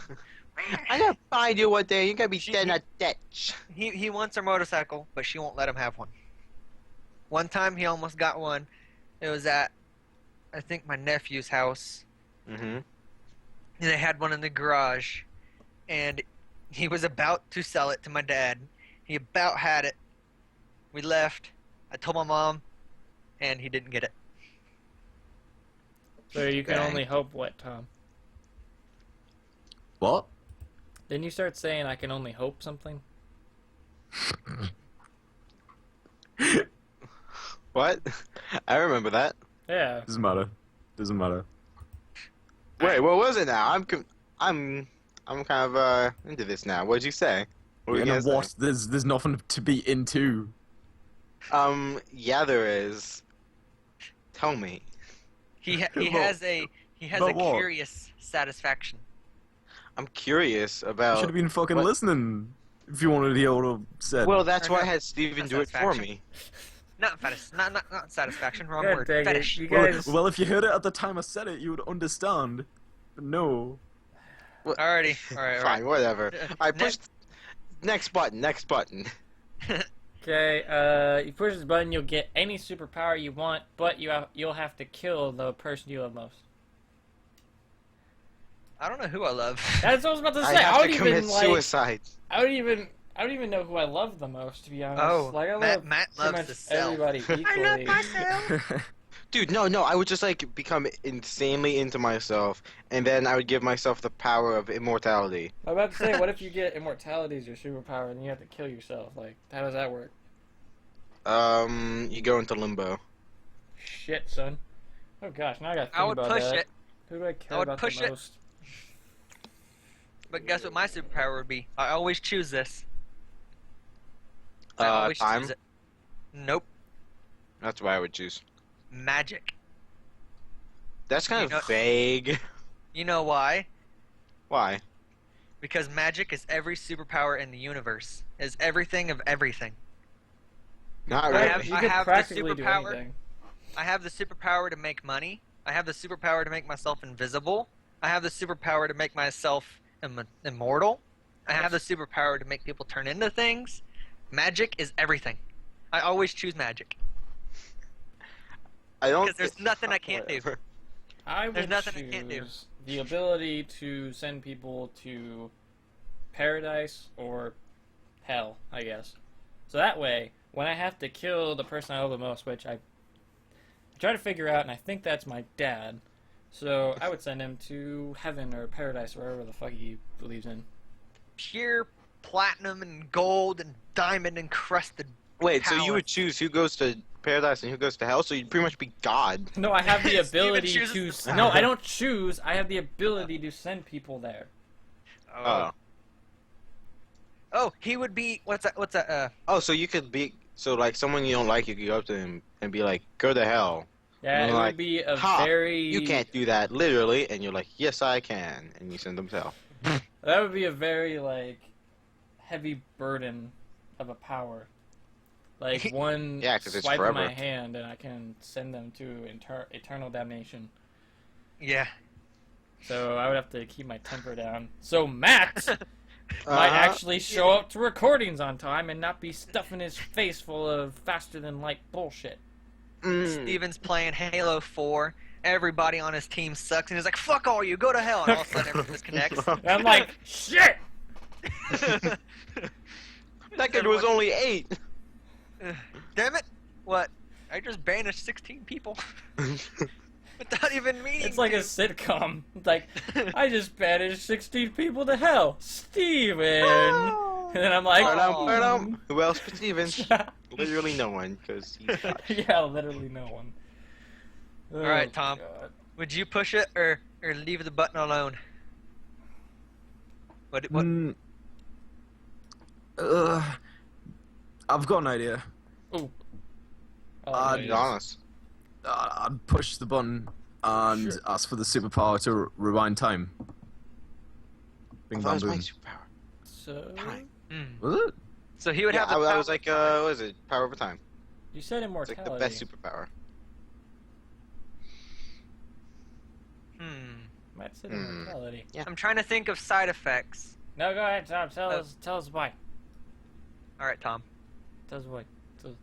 A: I'm gonna find you one day. You're gonna be
D: She-
A: dead in a ditch.
D: He wants a motorcycle, but she won't let him have one. One time he almost got one. It was at, I think, my nephew's house.
A: Mm-hmm.
D: And they had one in the garage. And he was about to sell it to my dad. He about had it. We left. I told my mom, and he didn't get it.
C: So you can
A: Dang.
C: only hope what, Tom?
B: What?
C: Didn't you start saying I can only hope something?
A: What? I remember that.
C: Yeah.
B: Doesn't matter. Doesn't matter.
A: Wait, what was it now? I'm kind of into this now. What'd you say? What were you
B: And
A: gonna say?
B: what? There's nothing to be into.
A: Yeah, there is. Tell me.
D: He
B: Well,
D: has a
B: but what?
D: curious satisfaction.
A: I'm curious
B: You
A: about.
B: should have been fucking
A: what-
B: listening if you wanted to hear what I said.
A: Well, that's
D: Or
A: why I
D: not-
A: had Steven
D: not
A: do it for
D: satisfaction.
A: me.
D: Not satisfaction. Wrong
C: God
D: word.
C: dang it.
D: Fetish.
C: You
B: well,
C: guys.
B: well, if you heard it at the time I said it, you would understand. But no.
D: Alrighty. Alright.
A: Fine, whatever. I
D: Ne-
A: pushed. Next button. Next button.
C: Okay, you push this button, you'll get any superpower you want, but you'll have to kill the person you love most.
D: I don't know who I love.
C: That's what I was about to
A: I
C: say.
A: have
C: don't
A: to commit
C: even like.
A: suicide.
C: I don't even know who I love the most, to be honest.
D: Oh,
C: like I
D: Matt-
C: love
D: Matt
C: pretty
D: loves
C: much
D: the self.
C: everybody equally.
D: myself.
A: Dude, no, I would just like become insanely into myself, and then I would give myself the power of immortality.
C: I'm about to say, what if you get immortality as your superpower and you have to kill yourself? Like, how does that work?
A: You go into limbo.
C: Shit, son. Oh gosh, now I gotta think
D: I would
C: about
D: push
C: that.
D: it,
C: Who do I care
D: I would
C: about
D: push
C: the
D: it.
C: most?
D: but guess what my superpower would be? I always choose this. I always
A: Time.
D: choose it. Nope.
A: That's what I would choose.
D: Magic.
A: That's kind
D: You know-
A: of vague.
D: You know why?
A: Why?
D: Because magic is every superpower in the universe. Is everything of everything.
A: Not
D: I
A: really.
D: have-
C: You could
D: the
C: practically do
D: superpower.
C: anything.
D: I have the superpower to make money. I have the superpower to make myself invisible. I have the superpower to make myself immortal. I have the superpower to make people turn into things. Magic is everything. I always choose magic.
A: I don't.
D: Because there's nothing I can't do.
A: Whatever.
C: I would
D: There's nothing I can't do.
C: choose the ability to send people to paradise or hell, I guess. So that way, when I have to kill the person I love the most, which I try to figure out, and I think that's my dad, so I would send him to heaven or paradise or wherever the fuck he believes in.
D: Pure platinum and gold and diamond encrusted.
A: Wait, so you would
D: palace.
A: choose who goes to paradise and who goes to hell? So you'd pretty much be God.
C: No, I have the
D: Steven
C: ability
D: chooses
C: to. No, I don't choose. I have the ability to send people there.
A: Oh.
D: Oh, he would be. What's that?
A: Oh, so you could be. So, like, someone you don't like, you could go up to him and be like, go to hell.
C: Yeah,
A: And
C: it
A: like,
C: would be a
A: "Ha,
C: very.
A: You can't do that, literally. And you're like, yes, I can. And you send them to hell.
C: That would be a very like heavy burden of a power. Like one
A: Yeah, 'cause it's
C: swipe of my
A: forever.
C: hand and I can send them to eternal damnation.
D: Yeah.
C: So I would have to keep my temper down. So Matt might
A: Uh-huh.
C: actually show up to recordings on time and not be stuffing his face full of faster than light bullshit.
D: Steven's playing Halo 4. Everybody on his team sucks, and he's like, "Fuck all you, go to hell!" And all of a sudden, everyone disconnects.
C: And I'm like, shit!
A: That kid was only 8.
D: Damn it! What? I just banished 16 people without even meaning.
C: It's like a
D: to.
C: sitcom. It's like, I just banished 16 people to hell. Steven!
D: No!
C: And then I'm like,
A: Who else but Steven? Literally no one, because he's God.
C: yeah, literally no one.
D: All right,
C: Oh,
D: Tom.
C: God.
D: Would you push it or leave the button alone? What?
B: I've got an idea.
C: Ooh. Oh,
B: Uh,
A: To be
C: nice.
A: honest.
B: I'd push the button and
C: Sure.
B: ask for the superpower to rewind time. Bing
A: That
B: bam
A: was my
B: boom.
A: superpower.
C: So,
A: Time.
B: Was it?
D: So he would
A: Yeah,
D: have the
A: I
D: power.
A: was like, what is it? Power over time.
C: you said
A: It's
C: immortality.
A: like the best superpower.
C: Matt said
A: Hmm.
C: immortality.
D: I'm trying to think of side effects.
C: No, go ahead, Tom. Tell us why.
D: All right, Tom.
C: Tell us why. Tell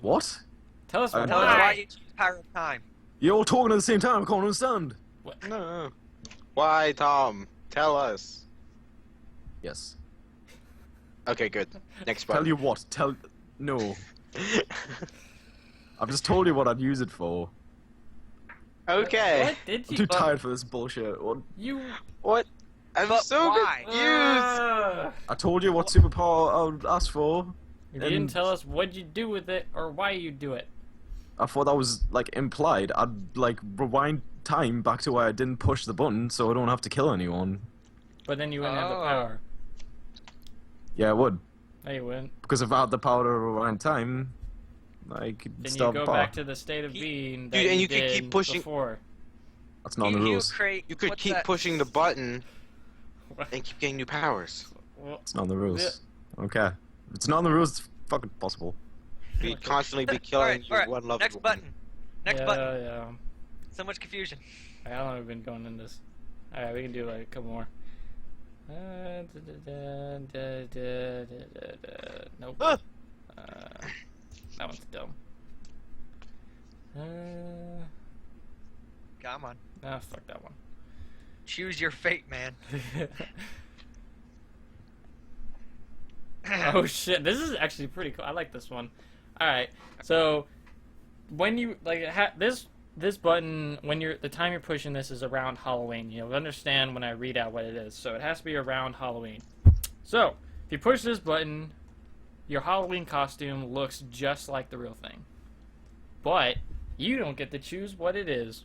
B: What?
C: Tell us
B: I
C: why.
D: Tell us why you choose power of time.
B: You're all talking at the same time. I can't understand.
A: No. Why, Tom? Tell us.
B: Yes.
A: Okay, good. Next
B: Tell
A: button.
B: you what? Tell. No. I've just told you what I'd use it for.
A: Okay.
C: What did
B: I'm
C: you?
B: too tired for this bullshit. What?
C: You.
A: What? I'm
D: But
A: so
D: why?
A: confused.
B: I told you what superpower I would ask for.
C: You didn't
B: And-
C: tell us what you do with it or why you do it.
B: I thought that was like implied. I'd like rewind time back to where I didn't push the button, so I don't have to kill anyone.
C: But then you wouldn't have the
D: Oh.
C: power.
B: Yeah, I would.
C: No, you wouldn't.
B: Because if I had the power to rewind time, I could
C: Then you
B: stop
C: go
B: the power.
C: back to the state of being that
A: Dude, and
C: you
A: you could
C: did
A: keep pushing-
C: before.
B: That's not in the
D: He
B: rules.
D: would create.
A: You could
D: what's
A: keep
D: that?
A: pushing the button and keep getting new powers.
C: Well,
B: It's not in the rules. Okay. If it's not in the rules, it's fucking possible.
A: You'd constantly be
D: All
A: killing
D: right,
A: your
D: all right.
A: one loved
D: Next
A: one.
D: button. Next button.
C: Yeah.
D: So much confusion.
C: How long have we been going in this? Alright, we can do like a couple more. Nope.
D: Ah!
C: That one's dumb.
D: Come on.
C: Nah, fuck that one.
D: Choose your fate, man.
C: Oh shit, this is actually pretty cool. I like this one. Alright, so when you like this button, when the time you're pushing this is around Halloween. You'll understand when I read out what it is. So it has to be around Halloween. So if you push this button, your Halloween costume looks just like the real thing, but you don't get to choose what it is.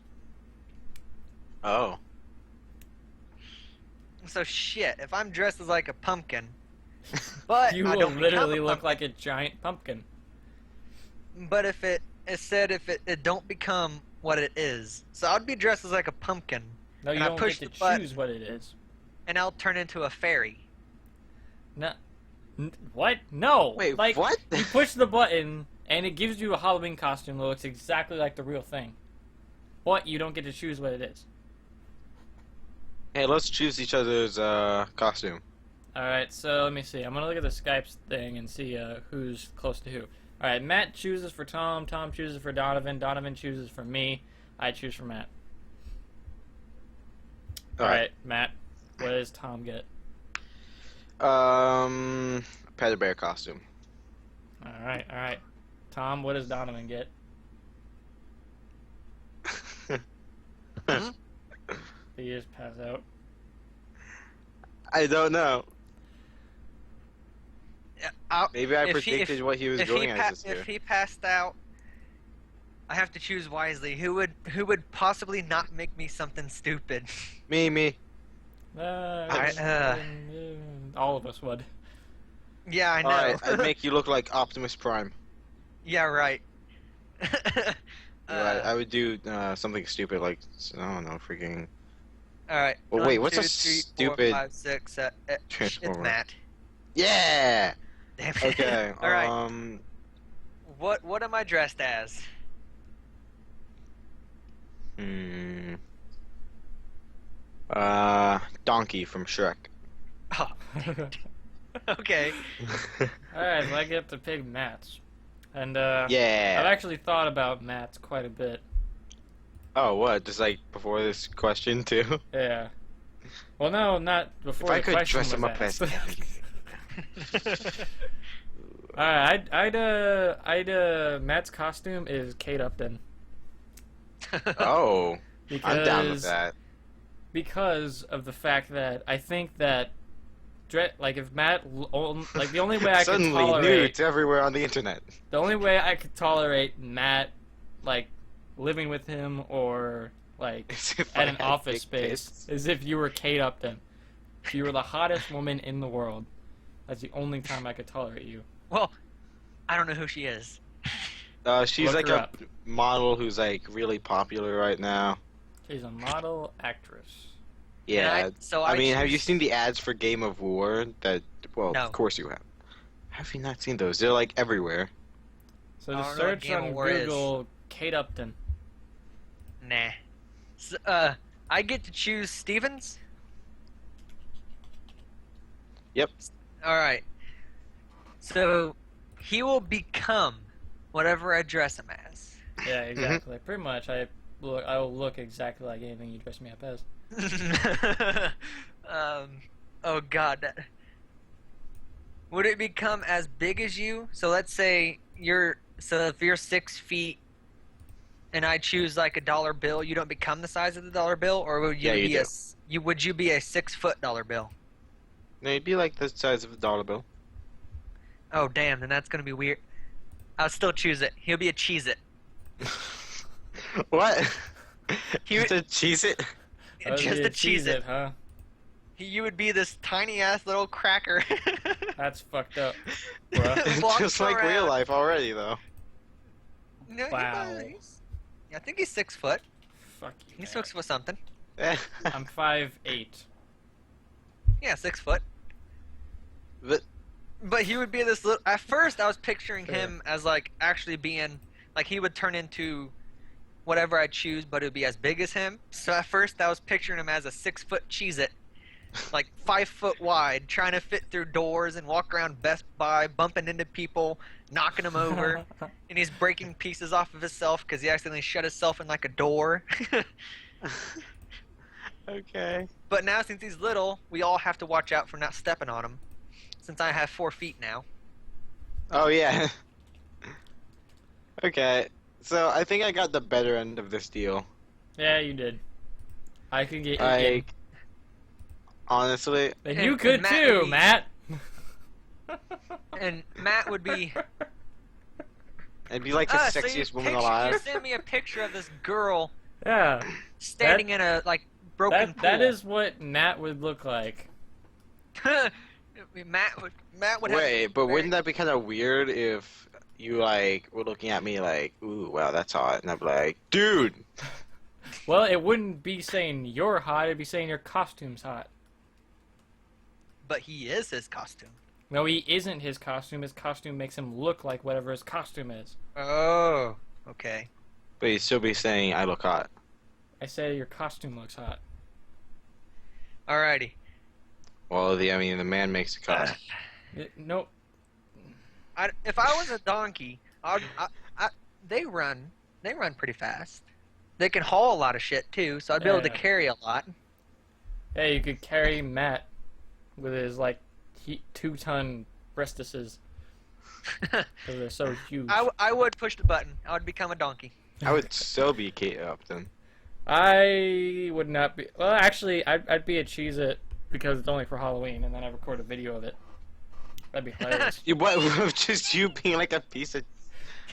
A: Oh.
D: So shit. If I'm dressed as like a pumpkin, but
C: You
D: I
C: will
D: don't
C: literally
D: become a
C: look like
D: pumpkin,
C: a giant pumpkin.
D: But if it said if it don't become what it is, so I'd be dressed as like a pumpkin.
C: No, you
D: And I
C: don't
D: push
C: get to
D: the button.
C: choose what it is.
D: and I'll turn into a fairy.
C: No. What? No.
A: Wait,
C: like,
A: what?
C: You push the button, and it gives you a Halloween costume that looks exactly like the real thing. But you don't get to choose what it is.
A: Hey, let's choose each other's costume.
C: Alright, so let me see. I'm gonna look at the Skype thing and see who's close to who. Alright, Matt chooses for Tom, Tom chooses for Donovan, Donovan chooses for me, I choose for Matt. Alright, Matt, what does Tom get?
A: Panda bear costume.
C: Alright. Tom, what does Donovan get? Did he just pass out?
A: I don't know. Maybe I
D: If
A: predicted what he was going as this year.
D: If he passed out, I have to choose wisely. Who would possibly not make me something stupid?
A: Me.
C: All of us would.
D: Yeah, I know.
A: Alright, I'd make you look like Optimus Prime.
D: Yeah, right.
A: I would do something stupid like, I don't know, freaking...
D: Alright.
A: Well, wait, what's a stupid
D: 5, 6, it's
A: Transformer?
D: Matt.
A: Yeah!
D: Damn it.
A: Okay,
D: Alright. What am I dressed as?
A: Donkey from Shrek.
D: Oh, okay.
C: Alright, so I get to pick Matt's. And
A: Yeah.
C: I've actually thought about Matt's quite a bit.
A: Oh, what? Just like before this question too?
C: Yeah. Well, no, not before
A: If I
C: the
A: could
C: question
A: dress
C: was
A: him up
C: asked.
A: as
C: Alright, Matt's costume is Kate Upton.
A: Oh,
C: Because,
A: I'm down with that.
C: Because of the fact that I think that, like, if Matt, like, the only way I could
A: Suddenly,
C: tolerate,
A: nudes everywhere on the internet.
C: the only way I could tolerate Matt, like, living with him or, like,
A: As if
C: at
A: I
C: an
A: had
C: office
A: big
C: space
A: tits.
C: is if you were Kate Upton. If you were the hottest woman in the world. That's the only time I could tolerate you.
D: Well, I don't know who she is.
A: She's
C: Look
A: like
C: her
A: a
C: up.
A: model who's like really popular right now.
C: She's a model actress.
A: Yeah. I mean, have you
D: choose-
A: seen the ads for Game of War? Well,
D: No.
A: of course you have. Have you not seen those? They're like everywhere.
C: So
D: I
C: just
D: don't know what
C: search
D: Game
C: on
D: of War is.
C: Google Kate Upton.
D: Nah. So, I get to choose Stevens?
A: Yep.
D: Alright. So, he will become whatever I dress him as.
C: Yeah, exactly. Pretty much. I will look exactly like anything you dress me up as.
D: Oh god. Would it become as big as you? So let's say if you're 6 feet and I choose like a dollar bill, you don't become the size of the dollar bill, or would you
A: Yeah, you
D: be
A: do.
D: would you be a 6-foot dollar bill?
A: No, you'd be like the size of a dollar bill.
D: Oh damn, then that's gonna be weird. I'll still choose it. He'll be a Cheez-It.
A: What?
D: He
A: Just
D: would-
A: a cheese it?
D: Just a Cheez-It.
C: huh?
D: You would be this tiny ass little cracker.
C: That's fucked up, bruh.
D: Walks
A: Just like real
D: around.
A: life already, though.
D: No,
C: Wow.
D: I think he's 6 foot.
C: Fuck you.
D: He's
C: man.
D: 6 foot something.
C: I'm 5'8".
D: Yeah, 6 foot.
A: But
D: But he would be this little. At first, I was picturing
C: Sure.
D: him as like actually being like he would turn into whatever I choose, but it would be as big as him. So at first, I was picturing him as a 6-foot Cheez-It, like 5 foot wide, trying to fit through doors and walk around Best Buy, bumping into people, knocking them over, and he's breaking pieces off of himself because he accidentally shut himself in like a door.
A: okay.
D: But now, since he's little, we all have to watch out for not stepping on him. Since I have 4 feet now.
A: Oh yeah. Okay. So I think I got the better end of this deal.
C: Yeah, you did. I could get.
A: Like, honestly,
C: And
D: and-
C: you could
D: and Matt
C: too,
D: would be-
C: Matt.
D: And Matt would be.
A: I'd be like the sexiest woman alive.
D: You send me a picture of this girl
C: Yeah.
D: standing in a like broken pool.
C: That is what Matt would look like.
D: Matt would have.
A: Wait, but wouldn't that be kind of weird if you like were looking at me like, ooh, wow, that's hot, and I'd be like, dude.
C: Well, it wouldn't be saying you're hot. It'd be saying your costume's hot.
D: but he is his costume.
C: No, he isn't his costume. His costume makes him look like whatever his costume is.
D: Oh, okay.
A: But he'd still be saying I look hot.
C: I said your costume looks hot.
D: Alrighty.
A: Well, the man makes the cut.
C: Nope.
D: If I was a donkey, they run pretty fast. They can haul a lot of shit too, so I'd be able to
C: Yeah.
D: carry a lot.
C: Hey, you could carry Matt with his like 2-ton breastises because they're so huge.
D: I would push the button. I would become a donkey.
A: I would still be Kate Upton.
C: I would not be. Well, actually, I'd be a Cheez-It because it's only for Halloween, and then I record a video of it. That'd be hilarious.
A: Just you being like a piece of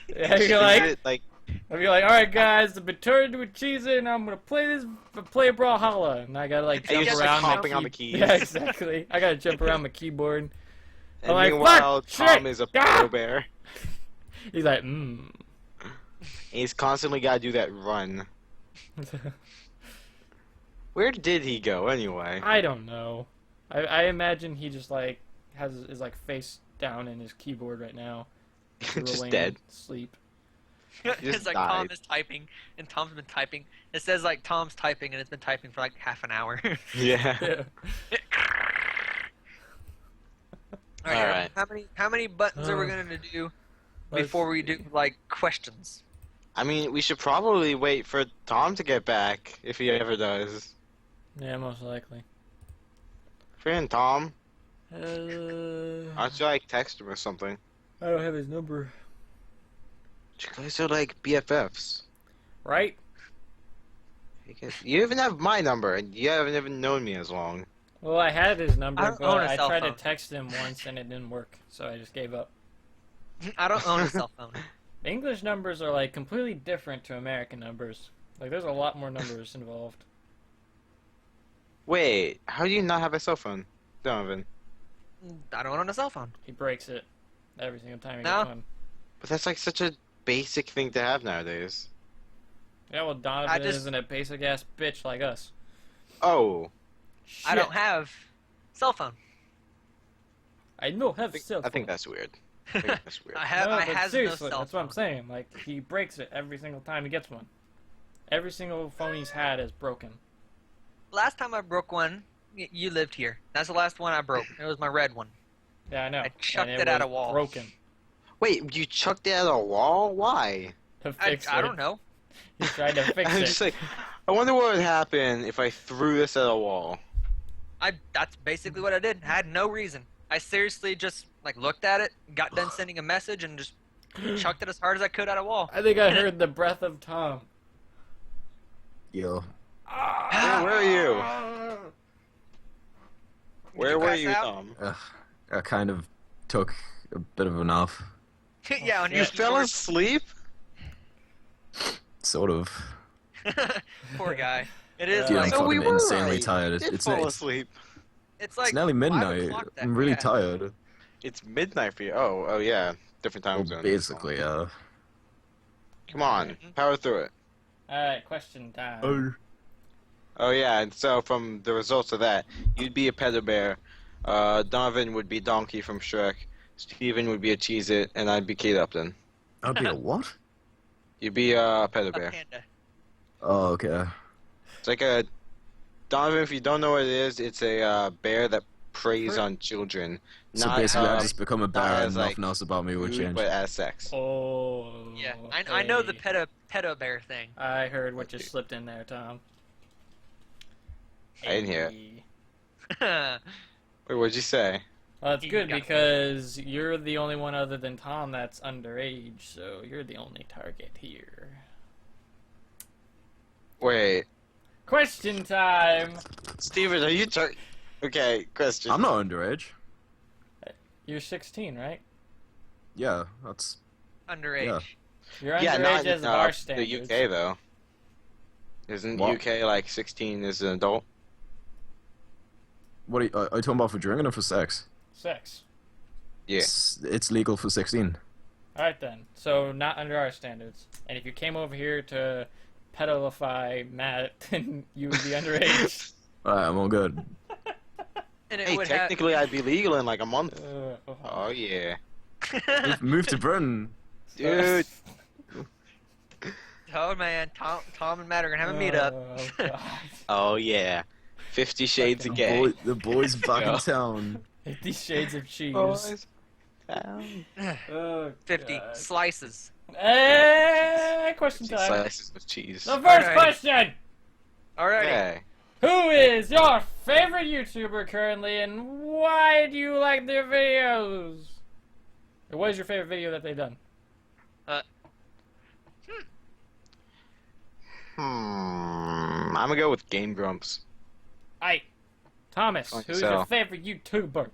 C: Yeah, you're like,
A: shit, like
C: I'd be like, all right, guys, I've been turned into a Cheez-It, and I'm gonna play Brawlhalla, and I gotta like
A: And
C: jump
A: you're just,
C: around.
A: like,
C: my
A: hopping on the keys.
C: Yeah, exactly. I gotta jump around my keyboard.
A: and
C: I'm like,
A: meanwhile
C: fuck,
A: Tom
C: shit,
A: is a
C: ah!
A: polar bear.
C: He's like,
A: And he's constantly gotta do that run. Where did he go anyway?
C: I don't know. I imagine he just like has his like face down in his keyboard right now,
A: Just
C: drooling,
A: dead.
C: sleep.
D: It's like
A: died.
D: Tom is typing, and Tom's been typing. It says like Tom's typing, and it's been typing for like half an hour.
A: Yeah.
C: Yeah.
A: Alright.
D: How many buttons are we gonna do before we do like questions?
A: I mean, we should probably wait for Tom to get back if he ever does.
C: Yeah, most likely.
A: Friend Tom,
C: I
A: why don't you like text him or something?
C: don't have his number.
A: You guys are like BFFs.
C: Right?
A: You even have my number, and you haven't even known me as long.
C: Well, I had his
D: I
C: number,
D: don't
C: but
D: own a
C: I
D: cell
C: tried
D: phone.
C: to text him once and it didn't work, so I just gave up.
D: I don't own a cell phone.
C: English numbers are like completely different to American numbers. Like, there's a lot more numbers involved.
A: Wait, how do you not have a cell phone, Donovan?
D: I don't own a cell phone.
C: He breaks it every single time he
D: No.
C: gets one.
A: But that's like such a basic thing to have nowadays.
C: Yeah, well, Donovan
D: I just-
C: isn't a basic ass bitch like us.
A: Oh,
D: I don't
C: Shit.
D: have cell phone.
C: I know have cell phone.
A: I think that's weird. I think that's weird.
D: I have.
C: No,
D: I
C: but
D: has no
C: seriously,
D: cell
C: that's
D: phone.
C: what I'm saying. Like, he breaks it every single time he gets one. Every single phone he's had is broken.
D: Last time I broke one, you lived here. That's the last one I broke. It was my red one.
C: Yeah, I know.
D: I chucked
C: And
D: it at
C: was
D: a wall.
C: Broken.
A: Wait, you chucked it at a wall? Why?
C: To
D: I
C: fix it.
D: don't know.
C: He tried to fix
A: I'm
C: it.
A: just like, I wonder what would happen if I threw this at a wall.
D: That's basically what I did. I had no reason. I seriously just like looked at it, got done sending a message, and just chucked it as hard as I could at a wall.
C: I think I heard the breath of Tom.
B: Yo.
A: Where were you? Where
D: you
A: were
D: pass
A: you,
D: out?
A: Tom?
B: I kind of took a bit of a nap.
D: Yeah, on
A: You
D: your
A: fell asleep?
B: Sort of.
D: Poor guy. It is
B: Dude, I'm
C: Yeah,
D: like
A: So we
B: fucking
A: were
B: insanely
A: right.
B: tired.
A: Did
B: It's,
A: fall
B: it's,
A: asleep.
D: it's like
B: it's nearly
D: 5
B: midnight.
D: o'clock that-
B: I'm really
D: yeah.
B: tired.
A: It's midnight for you. Oh yeah. Different time
B: Well,
A: zone.
B: basically,
A: Come on, power through it.
C: Alright, question time.
A: Oh yeah, and so from the results of that, you'd be a pedo bear. Donovan would be Donkey from Shrek. Steven would be a Cheez-It, and I'd be Kate Upton.
B: I'd be a what?
A: You'd be a pedo
D: A
A: bear.
D: panda.
B: Oh, okay.
A: It's like a Donovan. If you don't know what it is, it's a bear that preys on children.
B: So
A: Not,
B: basically, I
A: uh,
B: just become a
A: not
B: bear
A: as,
B: and
A: like,
B: nothing else about me would
A: rude,
B: change.
A: but as sex.
C: Oh.
D: Yeah, I know the
C: okay.
D: pedo bear thing.
C: I heard what just slipped in there, Tom.
A: I didn't hear it.
C: Hey.
A: Wait, what'd you say?
C: Well, that's
D: You
C: good
D: got me.
C: because you're the only one other than Tom that's underage, so you're the only target here.
A: Wait,
C: Question time!
A: Steven, are you Okay, question.
B: I'm not underage.
C: You're 16, right?
B: Yeah, that's...
D: Underage.
B: Yeah.
C: You're
A: Yeah,
C: underage
A: not
C: as
A: in
C: of our
A: the
C: standards.
A: UK though. Isn't
B: What?
A: UK like 16 as an adult?
B: What are you talking about for drinking or for sex?
C: Sex.
A: Yeah.
B: It's legal for 16.
C: Alright then. So, not under our standards. And if you came over here to pedalify Matt, then you would be underage.
B: Alright, I'm all good.
D: And it
A: Hey,
D: would
A: technically, I'd be legal in like a month.
C: Oh,
A: Oh yeah,
B: Move to Britain.
A: dude.
D: Oh man, Tom and Matt are gonna have a meetup.
C: Oh, God.
A: Oh yeah, 50 Shades of
C: Fucking
A: Gay.
B: The boys back
A: Yeah.
B: in town.
C: 50 Shades of Cheese.
A: Boys.
C: Oh,
D: 50
C: God.
D: slices.
C: Hey, question time.
A: Slices of cheese.
C: The first
D: Alright.
C: question!
D: Alrighty.
A: Okay.
C: Who is your favorite YouTuber currently, and why do you like their videos? Or what is your favorite video that they've done?
A: I'm gonna go with Game Grumps.
C: Hey, Thomas,
A: Like
C: who's
A: so.
C: your favorite YouTuber?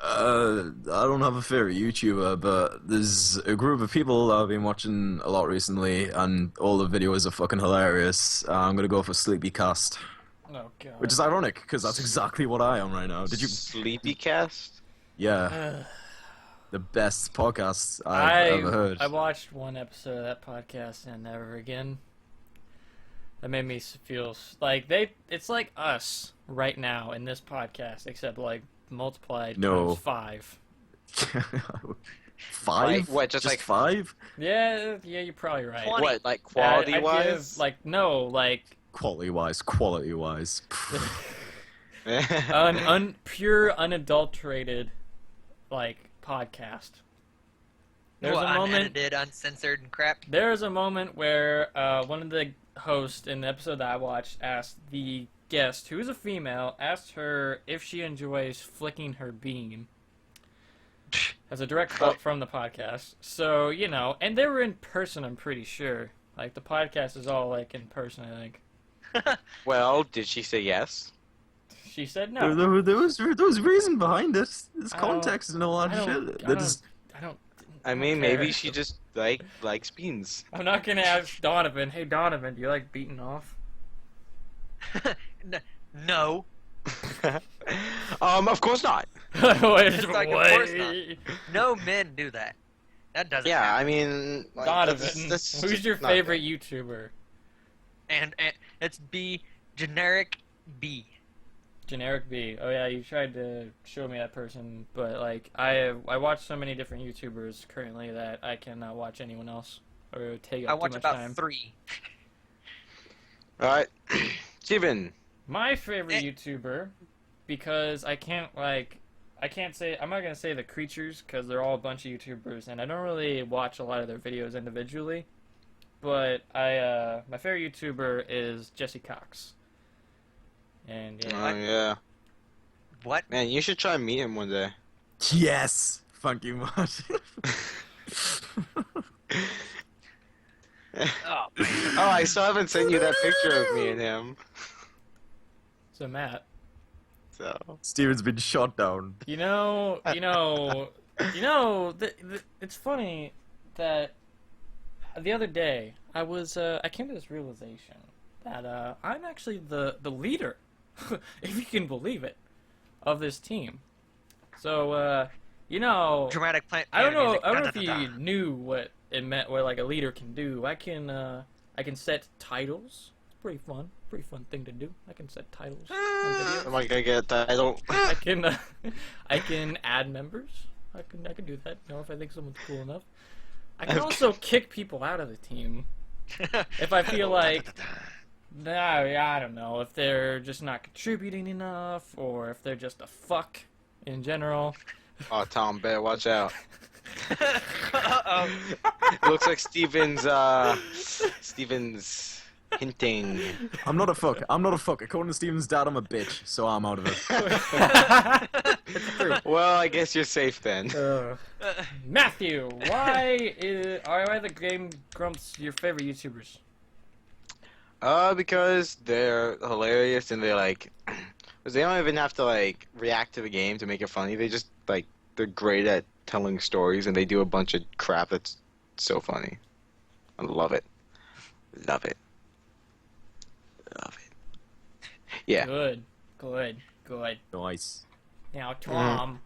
B: I don't have a favorite YouTuber, but there's a group of people that I've been watching a lot recently, and all the videos are fucking hilarious. I'm gonna go for Cheeze-Cast,
C: Oh, God.
B: which is ironic because that's exactly what I am right now. Did you?
A: Sleepy Cast?
B: Yeah, the best podcast I've ever heard.
C: I watched one episode of that podcast and never again. That made me feel like it's like us right now in this podcast, except like multiplied
B: No.
C: times 5.
B: Five?
A: Like, what, just like-
B: 5?
C: Yeah, you're probably right.
D: 20.
A: What, like
C: I'd
A: quality
C: give,
A: wise?
C: like, no, like
B: Quality wise.
C: pure unadulterated like podcast. There's
D: What,
C: a moment.
D: unedited, uncensored, and crap.
C: There's a moment where one of the hosts in the episode that I watched asked the guest, who is a female, asked her if she enjoys flicking her bean. As a direct quote from the podcast. So, you know, and they were in person, I'm pretty sure. Like, the podcast is all, like, in person, I think.
A: Well, did she say yes?
C: She said no.
B: There was reason behind it. There's
C: I don't-
B: context and all that
C: I
B: shit.
C: don't,
B: There's-
C: I don't
A: I mean,
C: care.
A: maybe she just likes beans.
C: I'm not gonna ask Donovan, hey Donovan, do you like beating off?
D: No.
A: Of course not.
C: It's
D: like, of course not. No men do that. That doesn't
A: Yeah,
D: happen.
A: I mean, like,
C: Donovan,
A: that's
C: who's
A: just
C: your
A: not
C: favorite YouTuber?
D: And it's B, generic B.
C: Generic B. Oh yeah, you tried to show me that person, but like I watch so many different YouTubers currently that I cannot watch anyone else, or it would take
D: I
C: up
D: watch
C: too much
D: about
C: time.
D: 3.
A: good. All right, Steven.
C: My favorite
D: Eh.
C: YouTuber, because I can't say, I'm not gonna say the creatures because they're all a bunch of YouTubers, and I don't really watch a lot of their videos individually. But my favorite YouTuber is Jesse Cox. And yeah,
A: Oh yeah,
D: What?
A: man, you should try and meet him one day.
B: Yes! Thank you much.
D: Oh,
A: Oh, I still haven't sent you that picture of me and him.
C: so Matt,
A: So
B: Steven's been shot down.
C: it's funny that the other day I came to this realization that I'm actually the leader, if you can believe it, of this team. So
D: dramatic plant.
C: I don't know.
D: music.
C: I don't know if
D: Da-da-da-da.
C: you knew what it meant. What like a leader can do. I can set titles. It's pretty fun thing to do. I can set titles on videos.
A: am I gonna get that? I don't.
C: I can add members. I can do that. You know, if I think someone's cool enough. I can also kick people out of the team if I feel like. Nah, I don't know if they're just not contributing enough, or if they're just a fuck in general.
A: Oh, Tom, better watch out.
D: Uh-oh.
A: Looks like Steven's hinting.
B: I'm not a fuck. According to Steven's dad, I'm a bitch, so I'm out of it.
A: Well, I guess you're safe then.
C: Matthew, why are the Game Grumps your favorite YouTubers?
A: Because they're hilarious and they're like, because they don't even have to like react to the game to make it funny. They just like they're great at telling stories and they do a bunch of crap that's so funny. I love it. Love it. Love it. Yeah.
C: Good.
B: Nice.
C: Now, Tom,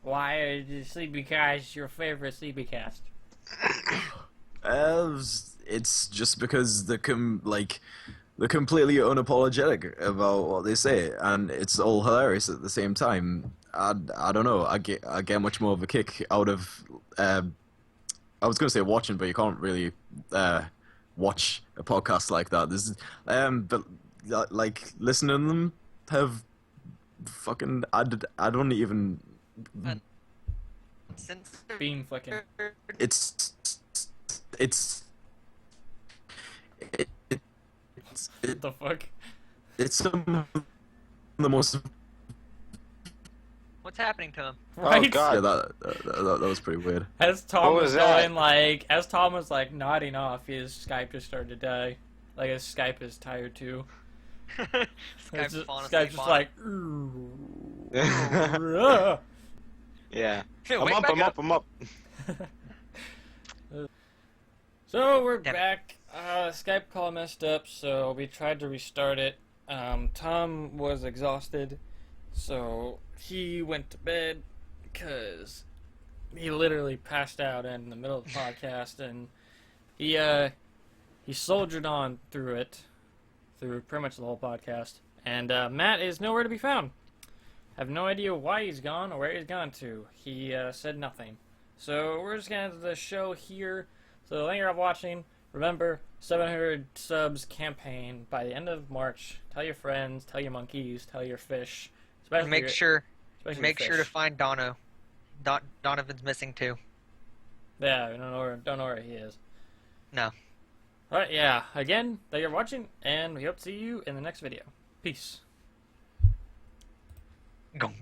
C: why is Sleepycast your favorite Sleepycast?
B: It's just because they're completely unapologetic about what they say, and it's all hilarious at the same time. I don't know. I get much more of a kick out of. I was going to say watching, but you can't really watch a podcast like that. This is, but like listening to them have fucking. I don't even.
D: Since
C: Beam flicking.
B: It's it's
C: What the fuck?
B: it's some of the most.
D: what's happening to him?
C: Right?
B: Yeah,
A: God.
B: that was pretty weird.
C: As Tom
A: What
C: was
A: was that?
C: going like, as Tom was like nodding off, his Skype just started to die. Like his Skype is tired too.
D: Skype's falling
C: Skype's
D: asleep
C: just
D: on
C: like. "Ooh."
A: Yeah.
D: him.
A: I'm
D: Wake
A: up,
D: back
A: I'm up, I'm up.
C: So we're
D: Damn it.
C: back. Skype call messed up, so we tried to restart it. Tom was exhausted, so he went to bed because he literally passed out in the middle of the podcast, and he soldiered on through it, through pretty much the whole podcast. And Matt is nowhere to be found. Have no idea why he's gone or where he's gone to. He said nothing. So we're just gonna end the show here. So thank you for watching. Remember, 700 subs campaign by the end of March. Tell your friends, tell your monkeys, tell your fish. Especially
D: Make
C: your-
D: sure
C: especially
D: make
C: your
D: sure to
C: fish.
D: find Dono. Donovan's missing too.
C: Yeah, we don't know where he is.
D: No.
C: Alright, yeah. Again, thank you for watching, and we hope to see you in the next video. Peace.
D: Go.